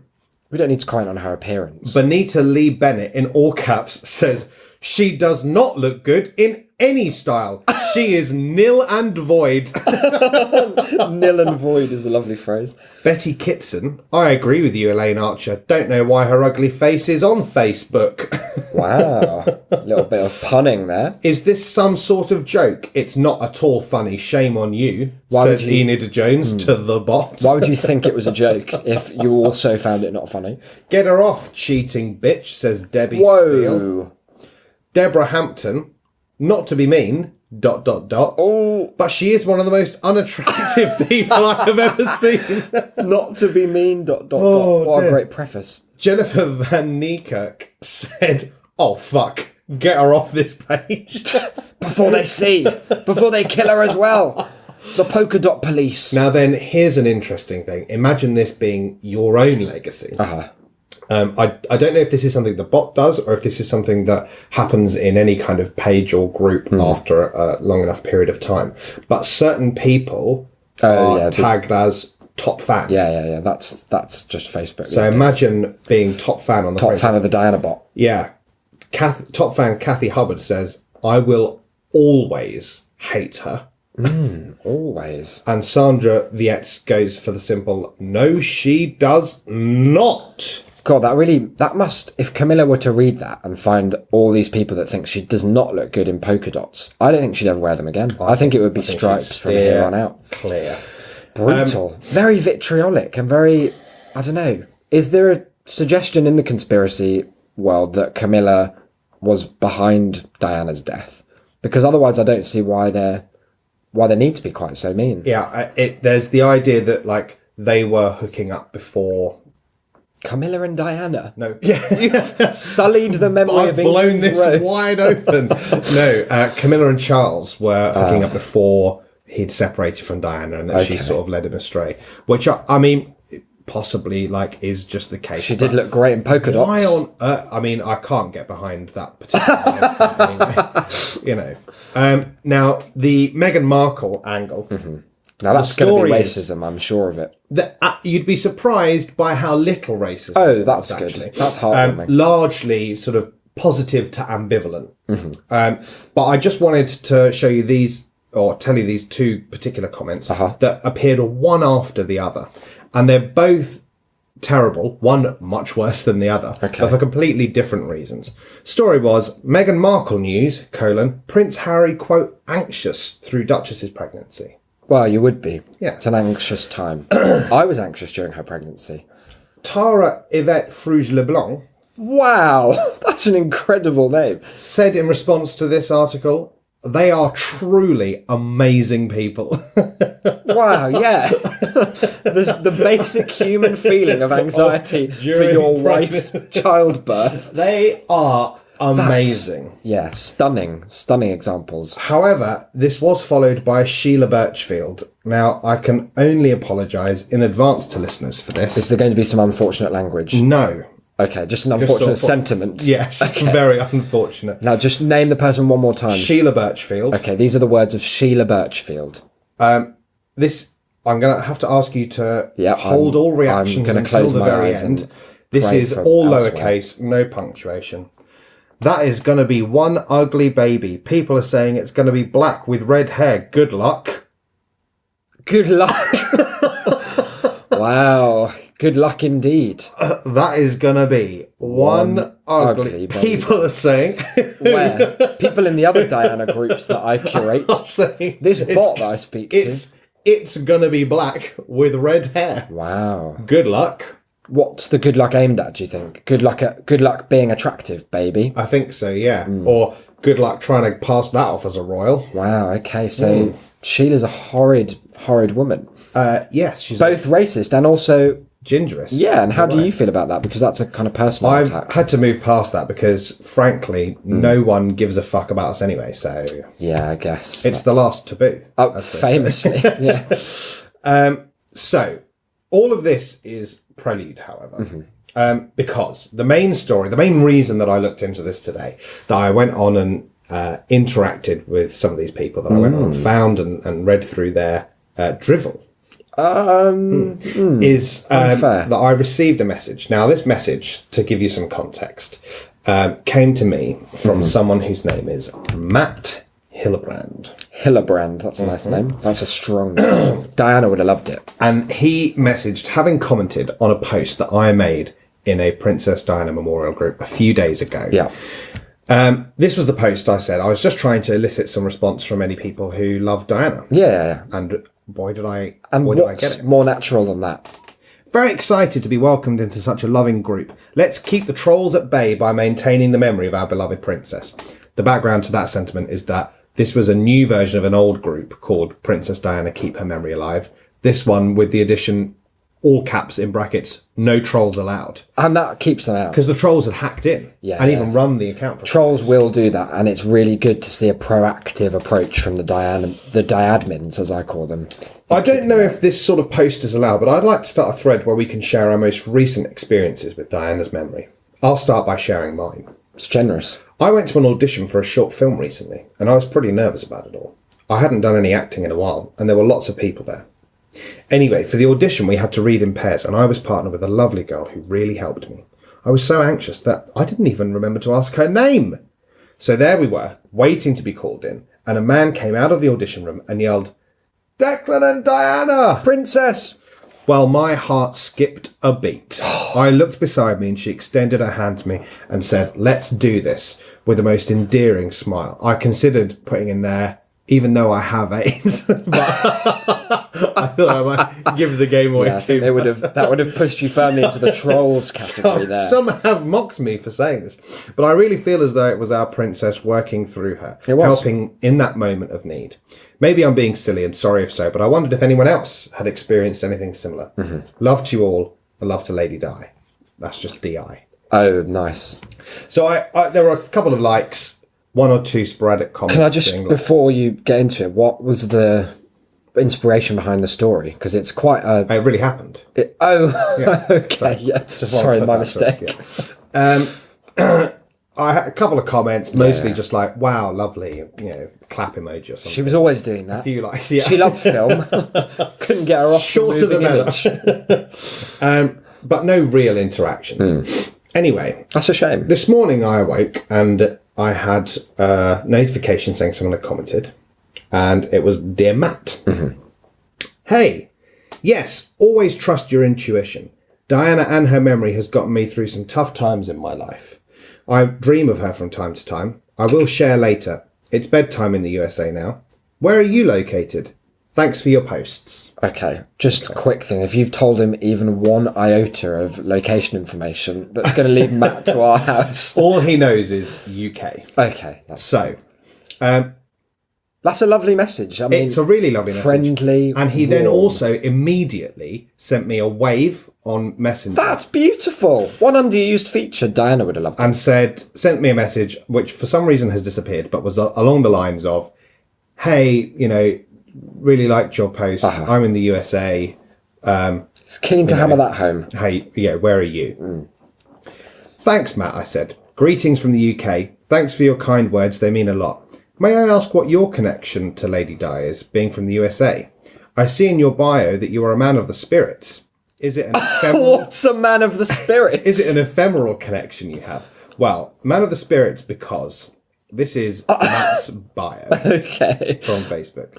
We don't need to comment on her appearance. Benita Lee Bennett, in all caps, says, she does not look good in any style. She is nil and void. Nil and void is a lovely phrase. Betty Kitson, I agree with you, Elaine Archer. Don't know why her ugly face is on Facebook. Wow. A little bit of punning there. Is this some sort of joke? It's not at all funny. Shame on you, Why says would you- Enid Jones to the bot. Why would you think it was a joke if you also found it not funny? Get her off, cheating bitch, says Debbie Steele. Whoa. Deborah Hampton, not to be mean, ... Oh, but she is one of the most unattractive people I have ever seen. not to be mean, ... Oh, What a dear. great preface. Jennifer Van Niekerk said, oh fuck, Get her off this page. Before they kill her as well. The polka dot police. Now then, here's an interesting thing. Imagine this being your own legacy. I don't know if this is something the bot does or if this is something that happens in any kind of page or group after a long enough period of time. But certain people are tagged as top fan. Yeah. That's just Facebook. So imagine being top fan on the top fan of the Diana bot. Yeah. Top fan Kathy Hubbard says, I will always hate her. Always. And Sandra Vietz goes for the simple, no, she does not. God, that must, if Camilla were to read that and find all these people that think she does not look good in polka dots, I don't think she'd ever wear them again. I think it would be stripes from here on out. Clear. Brutal. Very vitriolic and very, I don't know. Is there a suggestion in the conspiracy world that Camilla was behind Diana's death? Because otherwise I don't see why they need to be quite so mean. Yeah, there's the idea that, like, they were hooking up before... Camilla and Diana. No. Yeah. You've sullied the memory of blown England's this roast. wide open. No, Camilla and Charles were hooking up before he'd separated from Diana and that she sort of led him astray. Which, I mean, possibly, like, is just the case. She did look great in polka dots. Why on earth? I mean, I can't get behind that particular mindset anyway. Now, the Meghan Markle angle... Now that's going to be story racism, I'm sure of it. You'd be surprised by how little racism. Oh, that's there was, good. actually. That's heartwarming. Largely sort of positive to ambivalent. But I just wanted to show you these, or tell you these two particular comments that appeared one after the other. And they're both terrible, one much worse than the other, but for completely different reasons. Story was, Meghan Markle news, Prince Harry, quote, anxious through Duchess's pregnancy. Well, you would be. Yeah. It's an anxious time. I was anxious during her pregnancy. Tara Yvette Fruge-Leblanc. Wow, that's an incredible name. Said in response to this article, they are truly amazing people. Wow, yeah. the basic human feeling of anxiety for your wife's childbirth. They are amazing. Yeah, stunning examples. However, this was followed by Sheila Birchfield. Now, I can only apologise in advance to listeners for this. Is there going to be some unfortunate language? No. Okay, just an unfortunate sentiment. Yes, very unfortunate. Now, just name the person one more time. Sheila Birchfield. Okay, these are the words of Sheila Birchfield. This, I'm going to have to ask you to Yeah, hold all reactions I'm gonna until close the my very eyes end. and This pray is for all elsewhere. lowercase, no punctuation. That is going to be one ugly baby. People are saying it's going to be black with red hair. Good luck. Good luck. Wow. Good luck indeed. That is going to be one ugly baby. People are saying. Where? People in the other Diana groups that I curate. saying This bot that I speak to. It's going to be black with red hair. Wow. Good luck. What's the good luck aimed at, do you think? Good luck being attractive, baby. I think so, yeah. Or good luck trying to pass that off as a royal. Wow, okay, so Sheila's a horrid woman. Yes, she's Both racist and also... gingerous. Yeah, and how do you feel about that? Because that's a kind of personal I've attack. had to move past that because, frankly, no one gives a fuck about us anyway, so... Yeah, I guess. It's the last taboo. Famously, yeah. So, all of this is prelude, however. Because the main story, the main reason that I looked into this today, that I went on and interacted with some of these people, that I went on and found and read through their drivel, is that I received a message. Now, this message, to give you some context, came to me from someone whose name is Matt Hillebrand. Hillebrand, that's a nice name. That's a strong name. Diana would have loved it. And he messaged, having commented on a post that I made in a Princess Diana memorial group a few days ago. Yeah. This was the post I said. I was just trying to elicit some response from any people who love Diana. Yeah. And boy, did I What's get it. more natural than that? Very excited to be welcomed into such a loving group. Let's keep the trolls at bay by maintaining the memory of our beloved princess. The background to that sentiment is that this was a new version of an old group called Princess Diana Keep Her Memory Alive. This one with the addition all caps in brackets, no trolls allowed. And that keeps them out. Because the trolls had hacked in and even run the account. For Trolls will do that, and it's really good to see a proactive approach from the diadmins, as I call them. I don't know if this sort of post is allowed, but I'd like to start a thread where we can share our most recent experiences with Diana's memory. I'll start by sharing mine. It's generous. I went to an audition for a short film recently, and I was pretty nervous about it all. I hadn't done any acting in a while, and there were lots of people there. Anyway, for the audition we had to read in pairs, and I was partnered with a lovely girl who really helped me. I was so anxious that I didn't even remember to ask her name. So there we were, waiting to be called in, and a man came out of the audition room and yelled, "Declan and Diana!" Princess! Well, my heart skipped a beat. I looked beside me and she extended her hand to me and said, "Let's do this," with the most endearing smile. I considered putting in there, "Even though I have AIDS," but I thought I might give the game away too much. That would have pushed you firmly into the trolls category there. Some have mocked me for saying this, but I really feel as though it was our princess working through her, It was. helping in that moment of need. Maybe I'm being silly and sorry if so, but I wondered if anyone else had experienced anything similar. Love to you all, and love to Lady Di. That's just DI. Oh, nice. So there were a couple of likes, one or two sporadic comments. Can I just, being like, before you get into it, what was the inspiration behind the story? Because it's quite a... it really happened. okay, yeah. Sorry, Put my that mistake. first, yeah. I had a couple of comments, mostly just like, "Wow, lovely," clap emoji or something. She was always doing that. She loved film. Couldn't get her off Shorter the than moving image. but no real interactions. Anyway, That's a shame. this morning I awoke and I had a notification saying someone had commented, and it was "Dear Matt. Hey, yes, always trust your intuition. Diana and her memory has gotten me through some tough times in my life. I dream of her from time to time. I will share later. It's bedtime in the USA now. Where are you located? Thanks for your posts." Okay, just a quick thing. If you've told him even one iota of location information, that's going to lead Matt to our house. All he knows is UK. Okay, So, that's a lovely message. I mean, it's a really lovely message. friendly, And he then warm. also immediately sent me a wave on Messenger. That's beautiful. One underused feature Diana would have loved. And sent me a message which for some reason has disappeared, but was along the lines of, "Hey, really liked your post. I'm in the USA. Keen to hammer that home. Hey, yeah, where are you?" "Thanks, Matt," I said. "Greetings from the UK. Thanks for your kind words. They mean a lot. May I ask what your connection to Lady Di is, being from the USA? I see in your bio that you are a man of the spirits. Is it an ephemeral... What's a man of the spirit? Is it an ephemeral connection you have?" Well, man of the spirits, because this is Matt's bio Okay. from Facebook.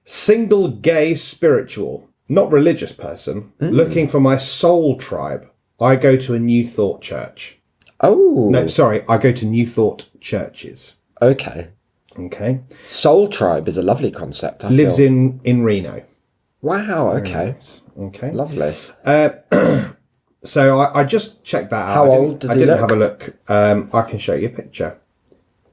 "Single gay spiritual, not religious person, looking for my soul tribe. I go to a New Thought church." Oh. No, sorry, I go to New Thought churches. Okay. Okay. Soul Tribe is a lovely concept. Lives in Reno. Wow, okay. Okay. Lovely. So I just checked that out. How I didn't- old does I he didn't look? have a look. I can show you a picture.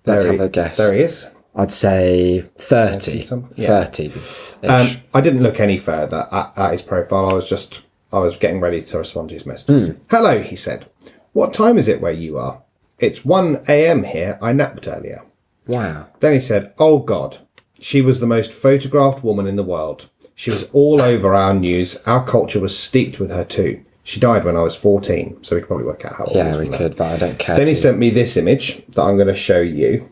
Let's There have he- a guess. There he is. I'd say 30. 30-something? Yeah. 30-ish. I didn't look any further at his profile. I was getting ready to respond to his messages. "Hello," he said. "What time is it where you are?" "It's 1 a.m. here. I napped earlier." Wow. Then he said, "Oh God, she was the most photographed woman in the world. She was all over our news. Our culture was steeped with her too. She died when I was 14, so we could probably work out how old he is Yeah, from we that. could, but I don't care. Then he to. sent me this image that I'm going to show you.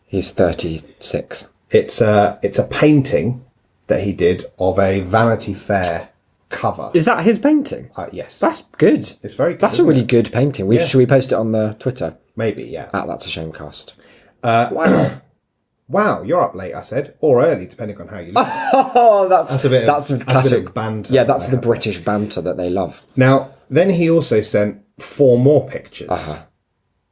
He's 36. It's a painting that he did of a Vanity Fair cover. Is that his painting? Yes. That's good. It's very good. That's a isn't really it? good painting. Should we post it on the Twitter? Maybe, yeah. That's a Shamecast. Wow. Wow, you're up late, I said. Or early, depending on how you look. Oh, that's a bit of- that's that's a bit classic of banter Yeah, that's they the have British banter that they love. Now, then he also sent 4 more pictures.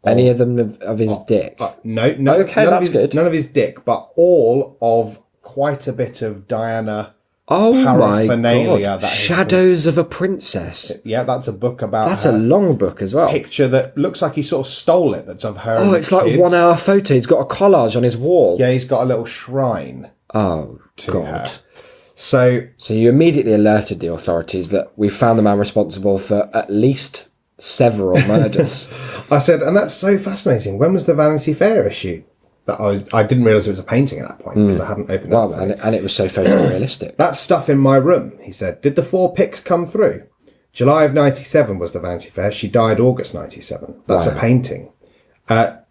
Any of them of his dick? No, Okay, none of that's his, good. None of his dick, but all of quite a bit of Diana. Oh my paraphernalia god! that he Shadows of a Princess. Yeah, that's a book about. That's her. a long book as well. Picture that looks like he sort of stole it. That's of her. Oh, and it's like kids. 1 hour photo. He's got a collage on his wall. Yeah, he's got a little shrine Oh to god. her. So So you immediately alerted the authorities that we found the man responsible for at least several murders. I said, and that's so fascinating. When was the Vanity Fair issue? That I didn't realise it was a painting at that point because I hadn't opened it up. Well, and it was so photorealistic. That's stuff in my room, he said. Did the 4 pics come through? July of 97 was the Vanity Fair. She died August 97. That's a painting. Don't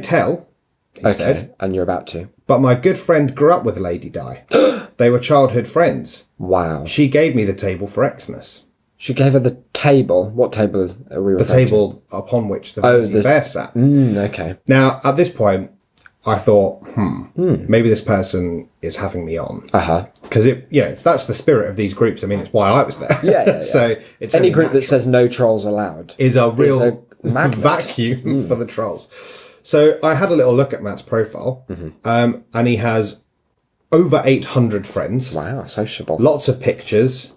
tell, he said. And you're about to. But my good friend grew up with Lady Di. They were childhood friends. Wow. She gave me the table for Xmas. She gave her the table. What table are we The referring to? table upon which the Vanity Fair sat. Okay. Now, at this point, I thought, maybe this person is having me on. Because that's the spirit of these groups. I mean, it's why I was there. Yeah. So it's Any only group that natural. says no trolls allowed Is a real magnet. vacuum for the trolls. So I had a little look at Matt's profile, and he has over 800 friends. Wow, sociable. Lots of pictures,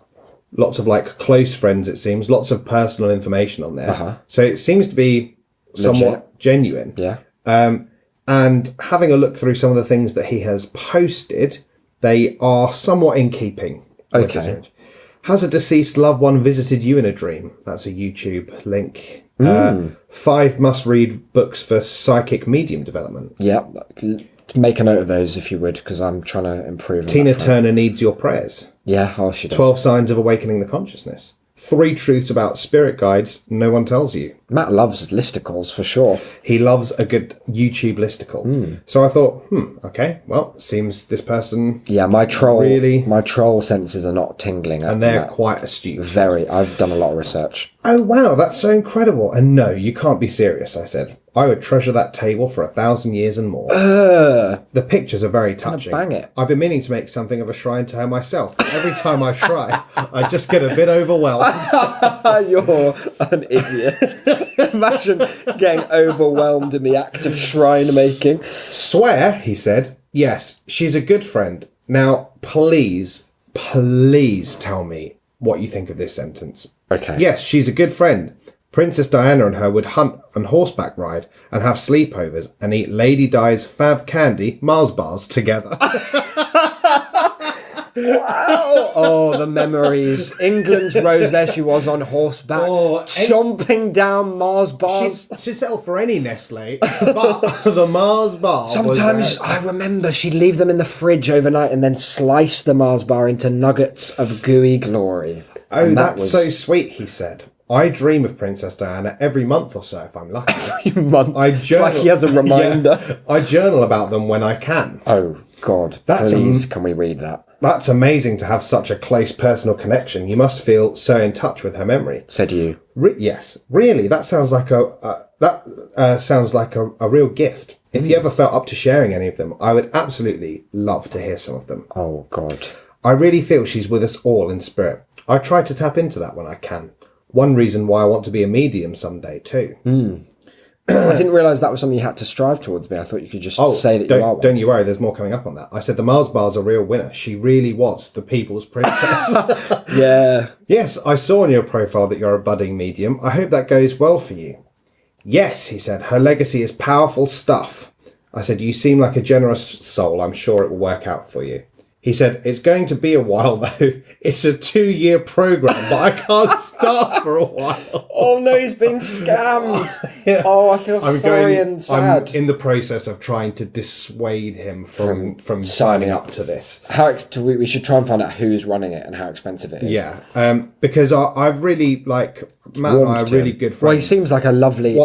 lots of like close friends, it seems, lots of personal information on there. So it seems to be somewhat genuine. Yeah. And having a look through some of the things that he has posted, they are somewhat in keeping with his image. Has a deceased loved one visited you in a dream? That's a YouTube link. 5 must-read books for psychic medium development. Yeah. Make a note of those if you would, because I'm trying to improve. Tina Turner needs your prayers. Yeah, she does. 12 signs of awakening the consciousness. 3 truths about spirit guides no one tells you. Matt loves listicles for sure. He loves a good YouTube listicle. So I thought, okay, well, seems this person... Yeah, my troll senses are not tingling. And they're quite astute. Very. I've done a lot of research. Oh, wow, that's so incredible. And no, you can't be serious, I said. I would treasure that table for 1,000 years and more. The pictures are very touching. Bang it. I've been meaning to make something of a shrine to her myself. Every time I try, I just get a bit overwhelmed. You're an idiot. Imagine getting overwhelmed in the act of shrine making. Swear, he said. Yes, she's a good friend. Now, please tell me what you think of this sentence. Okay. Yes, she's a good friend. Princess Diana and her would hunt and horseback ride and have sleepovers and eat Lady Di's fav candy Mars bars together. Wow! Oh, the memories. England's Rose, there she was on horseback, chomping down Mars bars. She'd settle for any Nestle, but the Mars bar. Sometimes I remember she'd leave them in the fridge overnight and then slice the Mars bar into nuggets of gooey glory. Oh, that's so sweet, he said. I dream of Princess Diana every month or so, if I'm lucky. Every month. It's like he has a reminder. Yeah, I journal about them when I can. Oh, God. Please, can we read that? That's amazing to have such a close personal connection. You must feel so in touch with her memory. Said you. Yes, really. That sounds like a real gift. If you ever felt up to sharing any of them, I would absolutely love to hear some of them. Oh, God. I really feel she's with us all in spirit. I try to tap into that when I can. One reason why I want to be a medium someday too. I didn't realise that was something you had to strive towards me. I thought you could just say that you are one. Don't you worry, there's more coming up on that. I said the Mars bar's a real winner. She really was the people's princess. Yeah. Yes, I saw on your profile that you're a budding medium. I hope that goes well for you. Yes, he said, her legacy is powerful stuff. I said, you seem like a generous soul. I'm sure it will work out for you. He said, it's going to be a while though. It's a 2-year program, but I can't start for a while. Oh no, he's being scammed. Yeah. Oh, I feel sorry and sad. I'm in the process of trying to dissuade him from signing up to this. We should try and find out who's running it and how expensive it is. Yeah, because I've really, like, Matt and I are really good friends. Well, he seems like a lovely,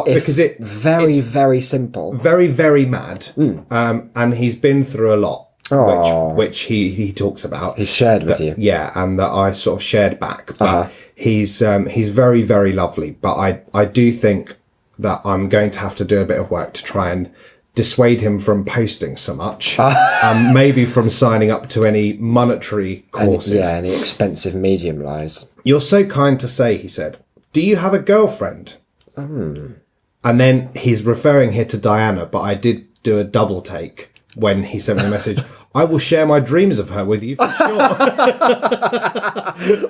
very, very simple. Very, very mad. And he's been through a lot. Which he talks about. He shared with you. Yeah, and that I sort of shared back. But he's very, very lovely. But I do think that I'm going to have to do a bit of work to try and dissuade him from posting so much. And maybe from signing up to any monetary courses. Any expensive medium lies. You're so kind to say, he said. Do you have a girlfriend? And then he's referring here to Diana, but I did do a double take when he sent me a message. I will share my dreams of her with you for sure.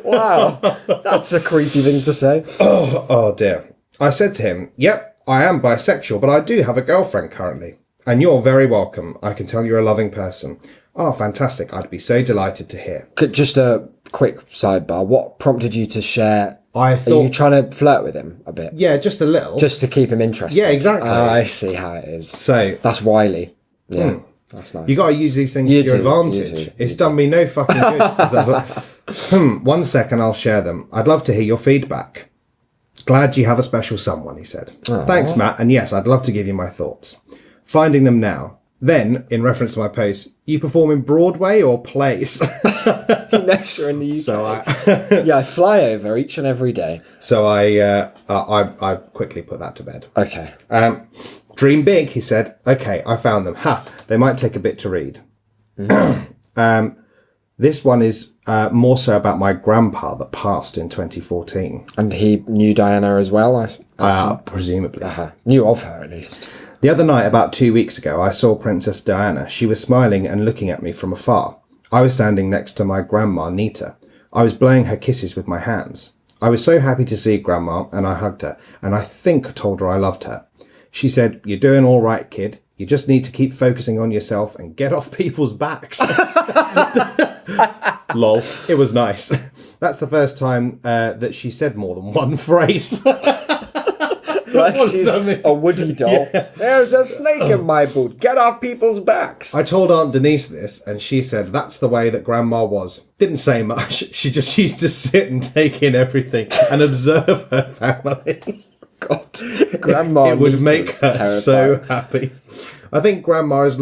Wow, that's a creepy thing to say. Oh dear. I said to him, yep, I am bisexual, but I do have a girlfriend currently. And you're very welcome. I can tell you're a loving person. Oh, fantastic. I'd be so delighted to hear. Just a quick sidebar. What prompted you to share? I Are you thought, trying to flirt with him a bit? yeah, just a little. Just to keep him interested? Yeah, exactly. I see how it is. So That's wily. Yeah, that's nice. you got to use these things You to your do, advantage. you do, It's done me no fucking good. 'Cause that's like, 1 second, I'll share them. I'd love to hear your feedback. Glad you have a special someone, he said. Thanks, Matt. And yes, I'd love to give you my thoughts. Finding them now. Then, in reference to my post, you perform in Broadway or plays? Next year in the UK. So I fly over each and every day. I quickly put that to bed. Okay. Dream big, he said. Okay, I found them. Ha! They might take a bit to read. This one is more so about my grandpa that passed in 2014. And he knew Diana as well, Presumably. knew of her at least. The other night, about 2 weeks ago, I saw Princess Diana. She was smiling and looking at me from afar. I was standing next to my grandma, Nita. I was blowing her kisses with my hands. I was so happy to see Grandma, and I hugged her, and I think told her I loved her. She said, "You're doing all right, kid. You just need to keep focusing on yourself and get off people's backs." Lol. It was nice. That's the first time that she said more than one phrase. Like What she's does that mean? a woody doll. There's a snake in my boot. Get off people's backs. I told Aunt Denise this, and she said that's the way that Grandma was. Didn't say much. She just used to sit and take in everything and observe her family. God, Grandma It would Nita's make her terrifying. so happy. I think Grandma is...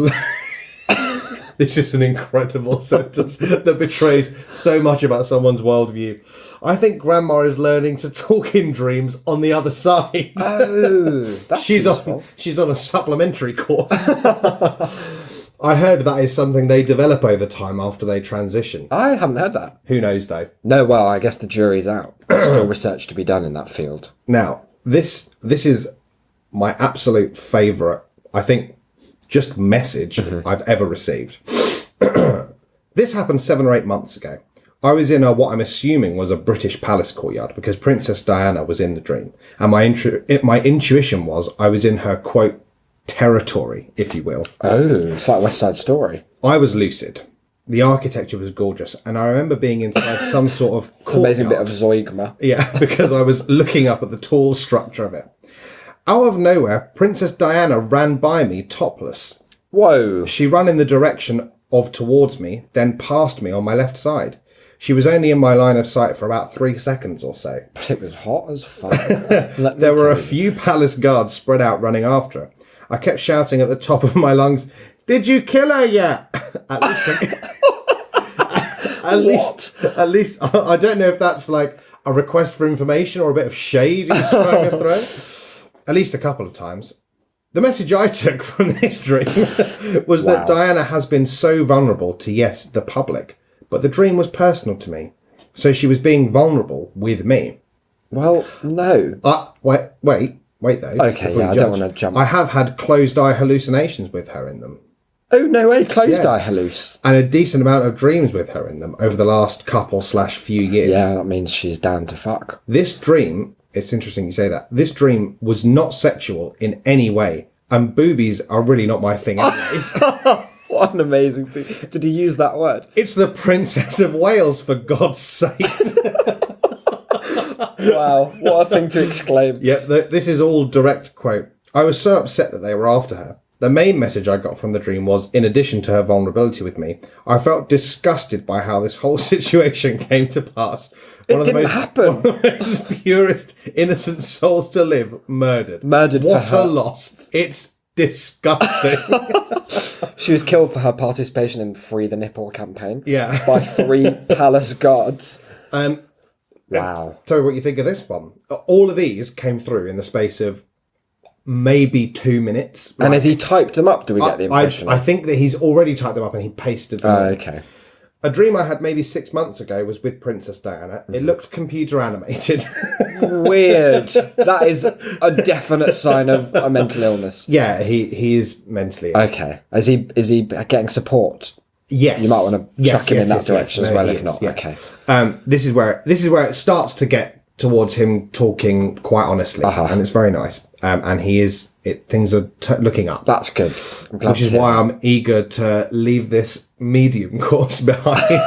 This is an incredible sentence that betrays so much about someone's worldview. I think Grandma is learning to talk in dreams on the other side. Oh, that's She's useful. on a supplementary course. I heard that is something they develop over time after they transition. I haven't heard that. Who knows though? No, well, I guess the jury's out. There's still research to be done in that field. Now, this is my absolute favourite, I think, just message I've ever received. This happened 7 or 8 months ago. I was in what I'm assuming was a British palace courtyard because Princess Diana was in the dream. And my intuition was I was in her, quote, territory, if you will. Oh, it's like West Side Story. I was lucid. The architecture was gorgeous. And I remember being inside some sort of courtyard. Amazing bit of Zoigma. Yeah, because I was looking up at the tall structure of it. Out of nowhere, Princess Diana ran by me topless. Whoa. She ran in the direction of towards me, then past me on my left side. She was only in my line of sight for about 3 seconds or so. But it was hot as fuck. There were a few palace guards spread out running after her. I kept shouting at the top of my lungs, "Did you kill her yet?" At least, I don't know if that's like a request for information or a bit of shade he's trying to throw. At least a couple of times. The message I took from this dream was that Diana has been so vulnerable to, yes, the public, but the dream was personal to me. So she was being vulnerable with me. Well, no. Wait though. Okay, before yeah, you I don't judge. want to jump. I have had closed eye hallucinations with her in them. Oh, no way. Closed Yeah. eye halluc. And a decent amount of dreams with her in them over the last couple/few years. Yeah, that means she's down to fuck. This dream, it's interesting you say that, this dream was not sexual in any way. And boobies are really not my thing anyways. What an amazing thing. Did he use that word? It's the Princess of Wales, for God's sakes. Wow, what a thing to exclaim. Yeah, this is all direct quote. I was so upset that they were after her. The main message I got from the dream was, in addition to her vulnerability with me, I felt disgusted by how this whole situation came to pass. It didn't happen. One of the most purest, innocent souls to live, murdered. Murdered for What her. a loss. It's disgusting. She was killed for her participation in Free the Nipple campaign. Yeah. By 3 palace guards. Wow. Wow. Tell me what you think of this one. All of these came through in the space of maybe 2 minutes. And as he typed them up, do we get the impression? I think that he's already typed them up and he pasted them in. Okay. A dream I had maybe 6 months ago was with Princess Diana. It looked computer animated. Weird. That is a definite sign of a mental illness. Yeah, he is mentally ill. Okay. Is he getting support? Yes. You might want to chuck him in that direction as No, well, he if is, not. yeah. Okay. This is where it starts to get towards him talking quite honestly, and it's very nice. and he is. Things are looking up. That's good. I'm glad Which is why I'm eager to leave this medium course behind.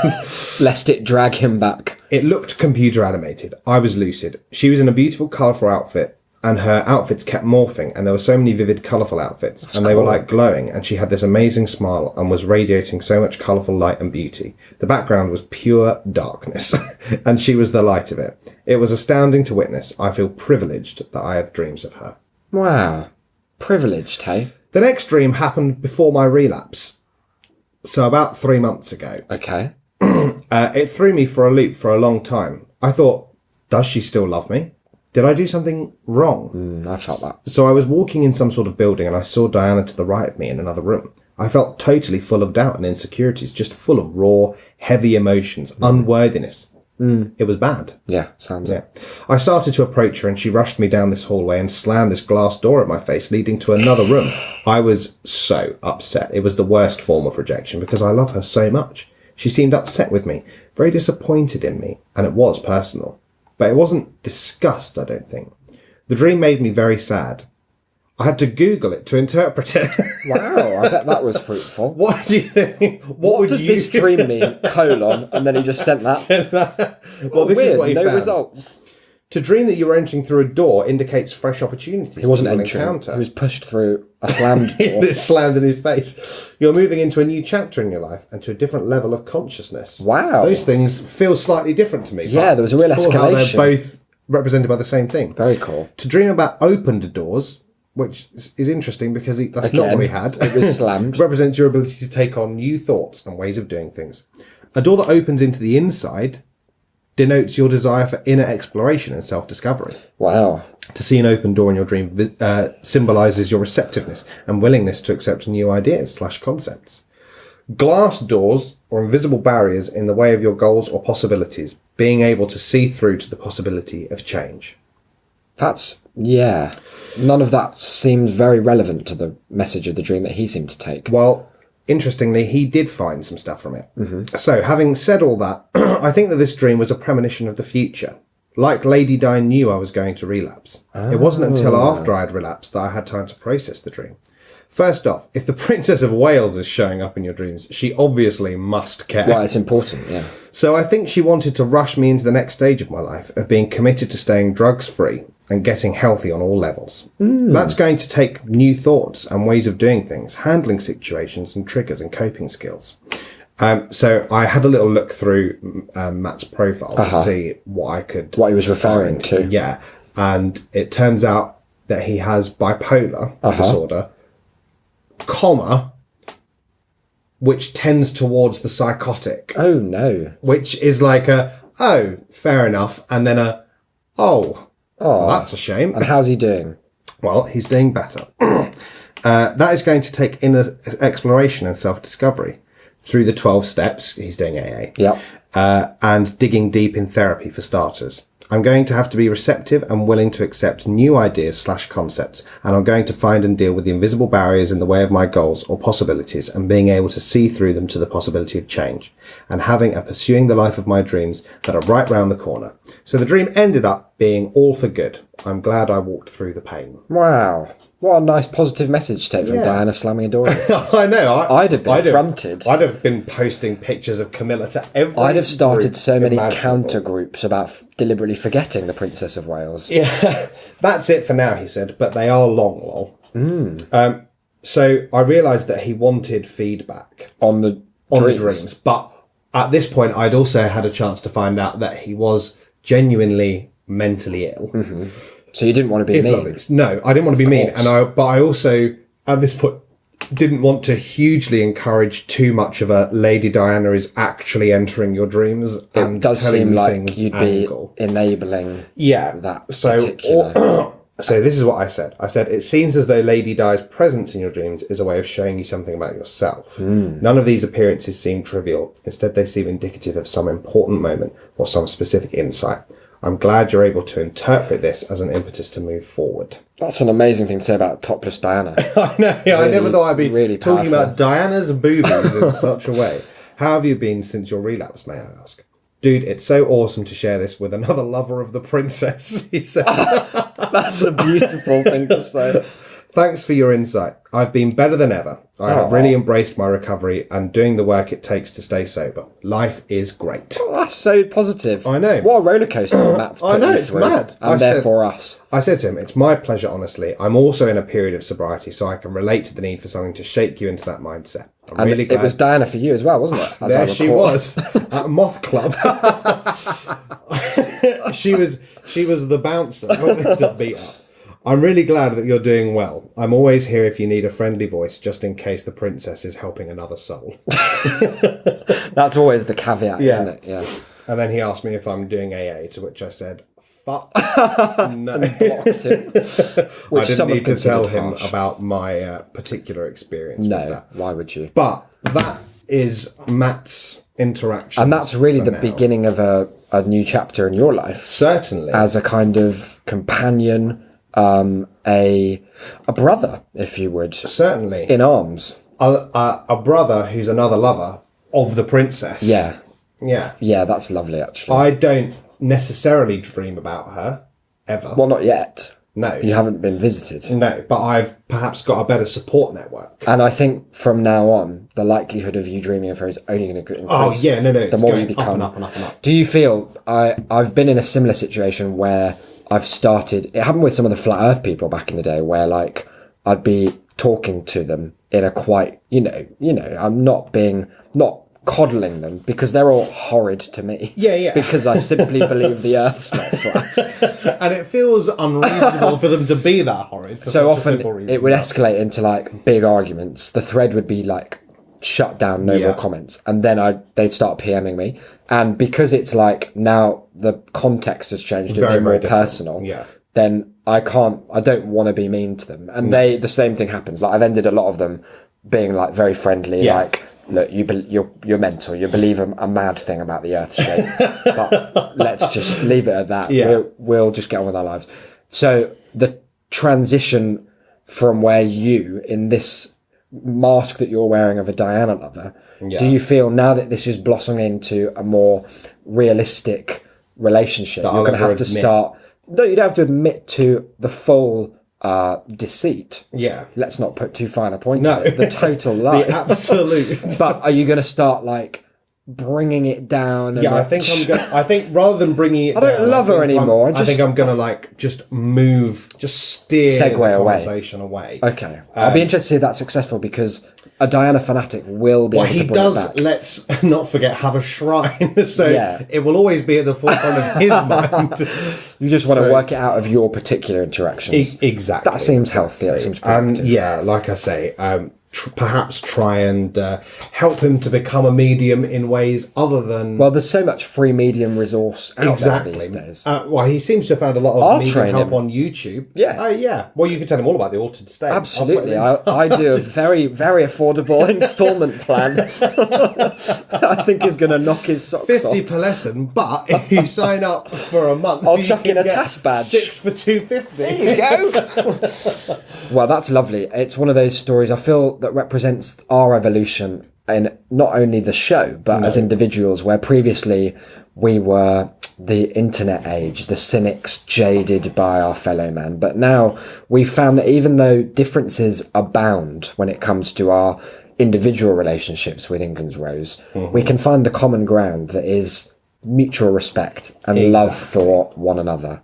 lest it drag him back. It looked computer animated. I was lucid. She was in a beautiful, colourful outfit, and her outfits kept morphing, and there were so many vivid, colourful outfits, and they were like glowing, and she had this amazing smile and was radiating so much colourful light and beauty. The background was pure darkness, and she was the light of it. It was astounding to witness. I feel privileged that I have dreams of her. Wow. Privileged, hey? The next dream happened before my relapse. So about 3 months ago. Okay. It threw me for a loop for a long time. I thought, does she still love me? Did I do something wrong? I felt that. So I was walking in some sort of building and I saw Diana to the right of me in another room. I felt totally full of doubt and insecurities, just full of raw, heavy emotions, unworthiness. It was bad. Yeah, sounds it. Yeah. I started to approach her and she rushed me down this hallway and slammed this glass door at my face, leading to another room. I was so upset. It was the worst form of rejection because I love her so much. She seemed upset with me, very disappointed in me, and it was personal. But it wasn't disgust, I don't think. The dream made me very sad. I had to Google it to interpret it. Wow, I bet that was fruitful. What do you think? What Does this dream mean? Colon, and then he just sent that. Well, this Weird, is what he no found. results. To dream that you're entering through a door indicates fresh opportunities. He wasn't that you'll entering. encounter. He was pushed through a slammed door. It slammed in his face. You're moving into a new chapter in your life and to a different level of consciousness. Wow. Those things feel slightly different to me. Yeah, but there was a real it's cool how escalation. they're both represented by the same thing. Very cool. To dream about opened doors, which is interesting because that's not Again, what he had. it was slammed. Represents your ability to take on new thoughts and ways of doing things. A door that opens into the inside denotes your desire for inner exploration and self-discovery. Wow. To see an open door in your dream symbolises your receptiveness and willingness to accept new ideas/concepts. Glass doors or invisible barriers in the way of your goals or possibilities, being able to see through to the possibility of change. That's, yeah. None of that seems very relevant to the message of the dream that he seemed to take. Well, interestingly, he did find some stuff from it. Mm-hmm. So, having said all that, I think that this dream was a premonition of the future. Like Lady Di knew I was going to relapse. It wasn't until after I had relapsed that I had time to process the dream. First off, if the Princess of Wales is showing up in your dreams, she obviously must care. Well, it's important, yeah. So I think she wanted to rush me into the next stage of my life of being committed to staying drugs-free and getting healthy on all levels. That's going to take new thoughts and ways of doing things, handling situations and triggers and coping skills. So I had a little look through Matt's profile to see what he was referring to. Yeah, and it turns out that he has bipolar disorder, which tends towards the psychotic. Oh, no. Which is like fair enough, and then well, that's a shame. And how's he doing? Well, he's doing better. That is going to take inner exploration and self-discovery through the 12 steps. He's doing AA. Yep. And digging deep in therapy for starters. I'm going to have to be receptive and willing to accept new ideas/concepts, and I'm going to find and deal with the invisible barriers in the way of my goals or possibilities and being able to see through them to the possibility of change and having and pursuing the life of my dreams that are right round the corner. So the dream ended up being all for good. I'm glad I walked through the pain. Wow. What a nice positive message to take from Diana slamming a door. I know. I'd have been fronted. I'd have been posting pictures of Camilla to every I'd have started group so many imaginable. counter groups about deliberately forgetting the Princess of Wales. Yeah, that's it for now, he said, but they are long, lol. So I realised that he wanted feedback On the dreams, but at this point I'd also had a chance to find out that he was genuinely mentally ill. Mm-hmm. So you didn't want to be mean? No, I didn't want to be mean, but I also at this point didn't want to hugely encourage too much of a Lady Diana is actually entering your dreams and It does telling seem you like things you'd angle. be enabling that So particular... So this is what I said. I said, it seems as though Lady Di's presence in your dreams is a way of showing you something about yourself. None of these appearances seem trivial. Instead, they seem indicative of some important moment or some specific insight. I'm glad you're able to interpret this as an impetus to move forward. That's an amazing thing to say about topless Diana. I know. I never thought I'd be really talking powerful. about Diana's boobies in such a way. How have you been since your relapse, may I ask? Dude, it's so awesome to share this with another lover of the princess, he said. That's a beautiful thing to say. Thanks for your insight. I've been better than ever. I have really embraced my recovery and doing the work it takes to stay sober. Life is great. Oh, that's so positive. I know. What a roller coaster Matt's put I know, you it's through, mad. and therefore us. I said to him, it's my pleasure, honestly. I'm also in a period of sobriety, so I can relate to the need for something to shake you into that mindset. I'm And really glad. it was Diana for you as well, wasn't it? As I There she recall. was at Moth Club. she was the bouncer to beat up. I'm really glad that you're doing well. I'm always here if you need a friendly voice, just in case the princess is helping another soul. That's always the caveat, Yeah. isn't it? Yeah. And then he asked me if I'm doing AA, to which I said, fuck no. Blocked him. I didn't need to tell him harsh. about my particular experience with No, that. why would you? But that is Matt's interaction. And that's really the beginning of a new chapter in your life. Certainly. As a kind of companion, a brother, if you would, Certainly. in arms. A brother who's another lover of the princess. Yeah. Yeah. Yeah, that's lovely, actually. I don't necessarily dream about her, ever. Well, not yet. No. You haven't been visited. No, but I've perhaps got a better support network. And I think from now on, the likelihood of you dreaming of her is only going to increase. Oh, yeah, no, The it's more going you become. up and up and up and up. Do you feel... I've been in a similar situation where I've started... It happened with some of the Flat Earth people back in the day where, like, I'd be talking to them in a quite... You know, I'm not coddling them because they're all horrid to me. Yeah, yeah. Because I simply believe the Earth's not flat. And it feels unreasonable for them to be that horrid for So such a often simple reason. it would escalate into like big arguments. The thread would be like shut down, no Yeah. more comments, and then they'd start PMing me. And because it's like now the context has changed to Very, be more very different. personal, Yeah. then I don't want to be mean to them. And the same thing happens. Like I've ended a lot of them being like very friendly, Yeah. like, look, you're mental. You believe a mad thing about the Earth's shape, but let's just leave it at that. Yeah. We'll just get on with our lives. So the transition from where you, in this mask that you're wearing of a Diana lover, do you feel now that this is blossoming into a more realistic relationship, That you're I'll going to ever have to admit. start... No, you don't have to admit to the full deceit. Yeah. Let's not put too fine a point No. on it. The total lie. The absolute. But are you going to start like bringing it down? And Yeah, I like, think I think rather than bringing it I don't down, love her think anymore, I think I'm gonna like just steer Segue the away. conversation away. Okay, I'll be interested to see if that's successful because a Diana fanatic will be Well, able he to bring it does, back. let's not forget, have a shrine. So Yeah. it will always be at the forefront of his mind. You just want to So- work it out of your particular interactions. Exactly. That seems healthy. That seems And proactive. yeah, like I say, perhaps try and help him to become a medium in ways other than... Well, there's so much free medium resource out Exactly. there these days. Well, he seems to have found a lot of I'll medium train help him. on YouTube. Yeah. Yeah. Well, you can tell him all about the Altered State. Absolutely. I'll put I do a very, very affordable instalment plan. I think is going to knock his socks 50 off. per lesson, but if you sign up for a month, I'll you chuck can in a get task badge. 6 for 250. There you go. Well, that's lovely. It's one of those stories I feel that represents our evolution in not only the show, but as individuals, where previously we were the internet age, the cynics jaded by our fellow man. But now we've found that even though differences abound when it comes to our individual relationships with England's Rose, we can find the common ground that is mutual respect and love for one another.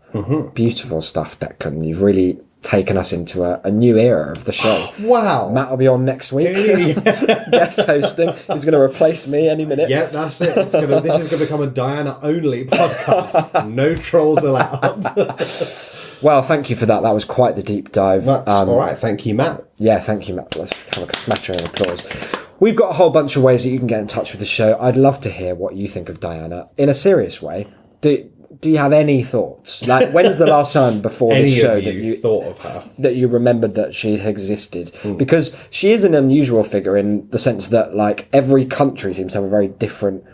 Beautiful stuff, Declan. You've really taken us into a new era of the show. Wow. Matt will be on next week, guest hosting. He's going to replace me any minute. Yeah, that's it. This is going to become a Diana-only podcast. No trolls allowed. Well, thank you for that. That was quite the deep dive. That's all right. Thank you, Matt. Yeah, thank you, Matt. Let's have a smattering of applause. We've got a whole bunch of ways that you can get in touch with the show. I'd love to hear what you think of Diana in a serious way. Do you have any thoughts? Like, when's the last time before Any this show of that you you thought of her? that you remembered that she existed? Because she is an unusual figure in the sense that, like, every country seems to have a very different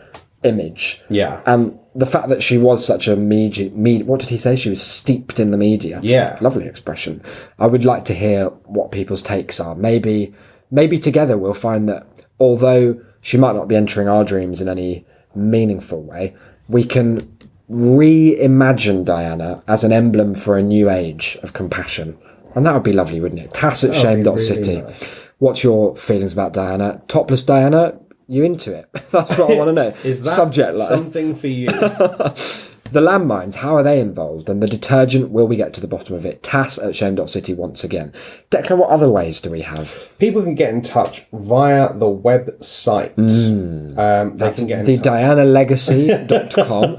image. Yeah. And the fact that she was such a what did he say? She was steeped in the media. Yeah. Lovely expression. I would like to hear what people's takes are. Maybe together we'll find that although she might not be entering our dreams in any meaningful way, we can reimagine Diana as an emblem for a new age of compassion. And that would be lovely, wouldn't it? Tass at shame.city. Really nice. What's your feelings about Diana? Topless Diana? You into it? That's what I want to know. Is that subject line? something for you? The landmines, how are they involved? And the detergent, will we get to the bottom of it? Tass at shame.city once again. Declan, what other ways do we have? People can get in touch via the website. They can get in The touch. DianaLegacy.com.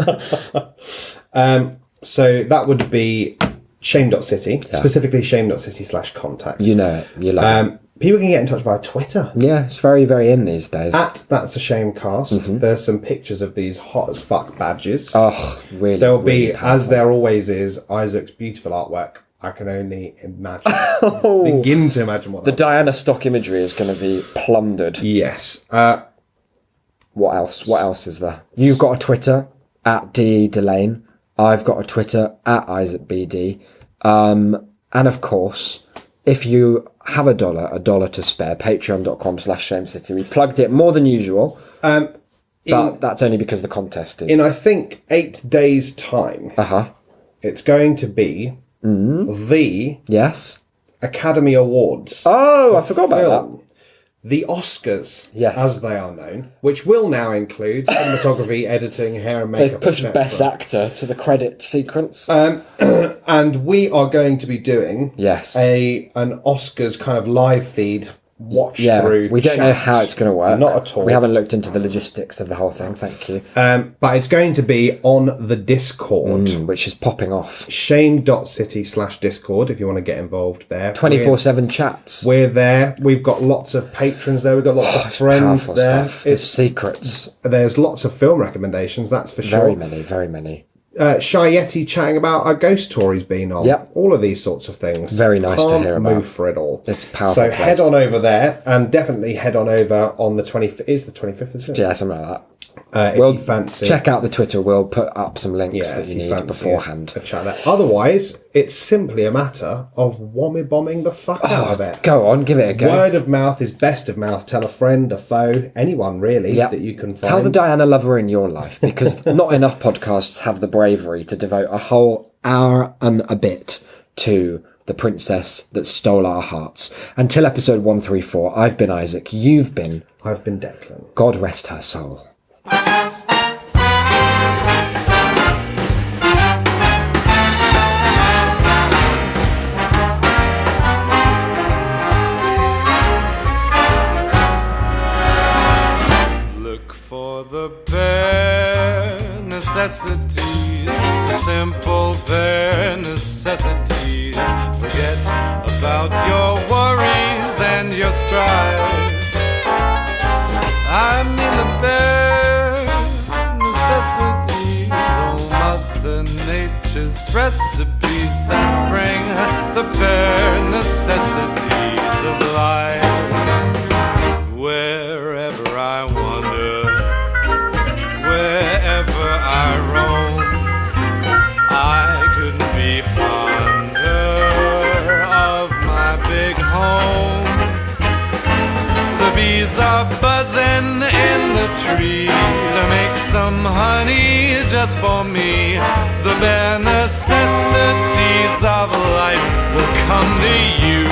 So that would be shame.city, specifically shame.city/contact. You know it. You love it. People can get in touch via Twitter. Yeah, it's very, very in these days. At That's a Shamecast. There's some pictures of these hot as fuck badges. Oh, really? There'll really be, as there always is, Isaac's beautiful artwork. I can only imagine, begin to imagine what The that Diana stock imagery is going to be plundered. Yes. What else? What else is there? You've got a Twitter at DE Delane. I've got a Twitter at IsaacBD. And of course, if you have a dollar to spare, patreon.com/shamecity. We plugged it more than usual. But that's only because the contest is. In, I think, 8 days' time, it's going to be the Yes. Academy Awards. Oh, I forgot about that. film. The Oscars, Yes. as they are known, which will now include cinematography, editing, hair and makeup. They've pushed etc. Best Actor to the credit sequence. And we are going to be doing Yes. an Oscars kind of live feed watch through. We don't know chat. how it's going to work. Not at all. We haven't looked into the logistics of the whole thing. Thank you. But it's going to be on the Discord. Which is popping off. Shame.city/Discord if you want to get involved there. 24/7 chats. We're there. We've got lots of patrons there. We've got lots of friends Powerful there. stuff. There's secrets. There's lots of film recommendations, that's for sure. Very many, very many. Shy Yeti chatting about a ghost tour he's been on. Yep. All of these sorts of things. Very nice to Can't hear about. move for it all. It's a powerful So place. head on over there and definitely head on over on the 25th. Is the 25th, isn't it? Yeah, something like that. If We'll you fancy. check out the Twitter. We'll put up some links that if you need fancy beforehand. a chat there. Otherwise, it's simply a matter of wommy bombing the fuck out of it. Go on, give it a go. Word of mouth is best of mouth. Tell a friend, a foe, anyone really Yep. that you can find. Tell the Diana lover in your life, because not enough podcasts have the bravery to devote a whole hour and a bit to the princess that stole our hearts. Until episode 134, I've been Isaac, you've been... I've been Declan. God rest her soul. Look for the bare necessities, the simple bare necessities. Forget about your worries and your strife. I mean the bare necessities, oh Mother Nature's recipes that bring the bare necessities of life. Wherever I wander, wherever I roam, I couldn't be fonder of my big home. The bees are buzzing in the tree to make some honey just for me. The bare necessities of life will come to you.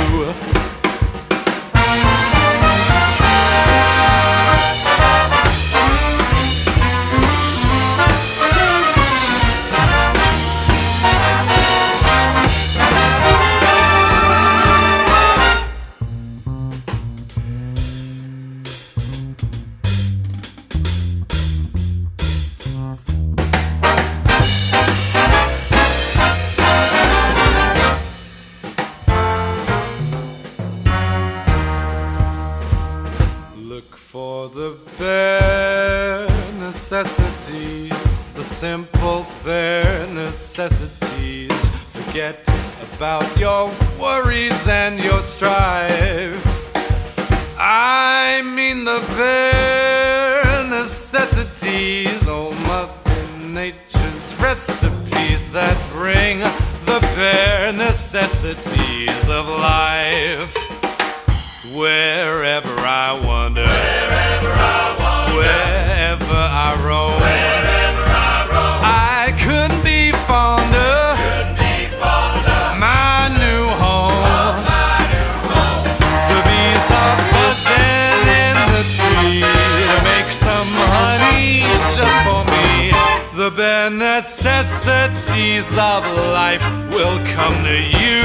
Look for the bare necessities, the simple bare necessities. Forget about your worries and your strife. I mean the bare necessities, oh Mother Nature's recipes that bring the bare necessities of life. Wherever I wander, wherever I roam, necessities of life will come to you.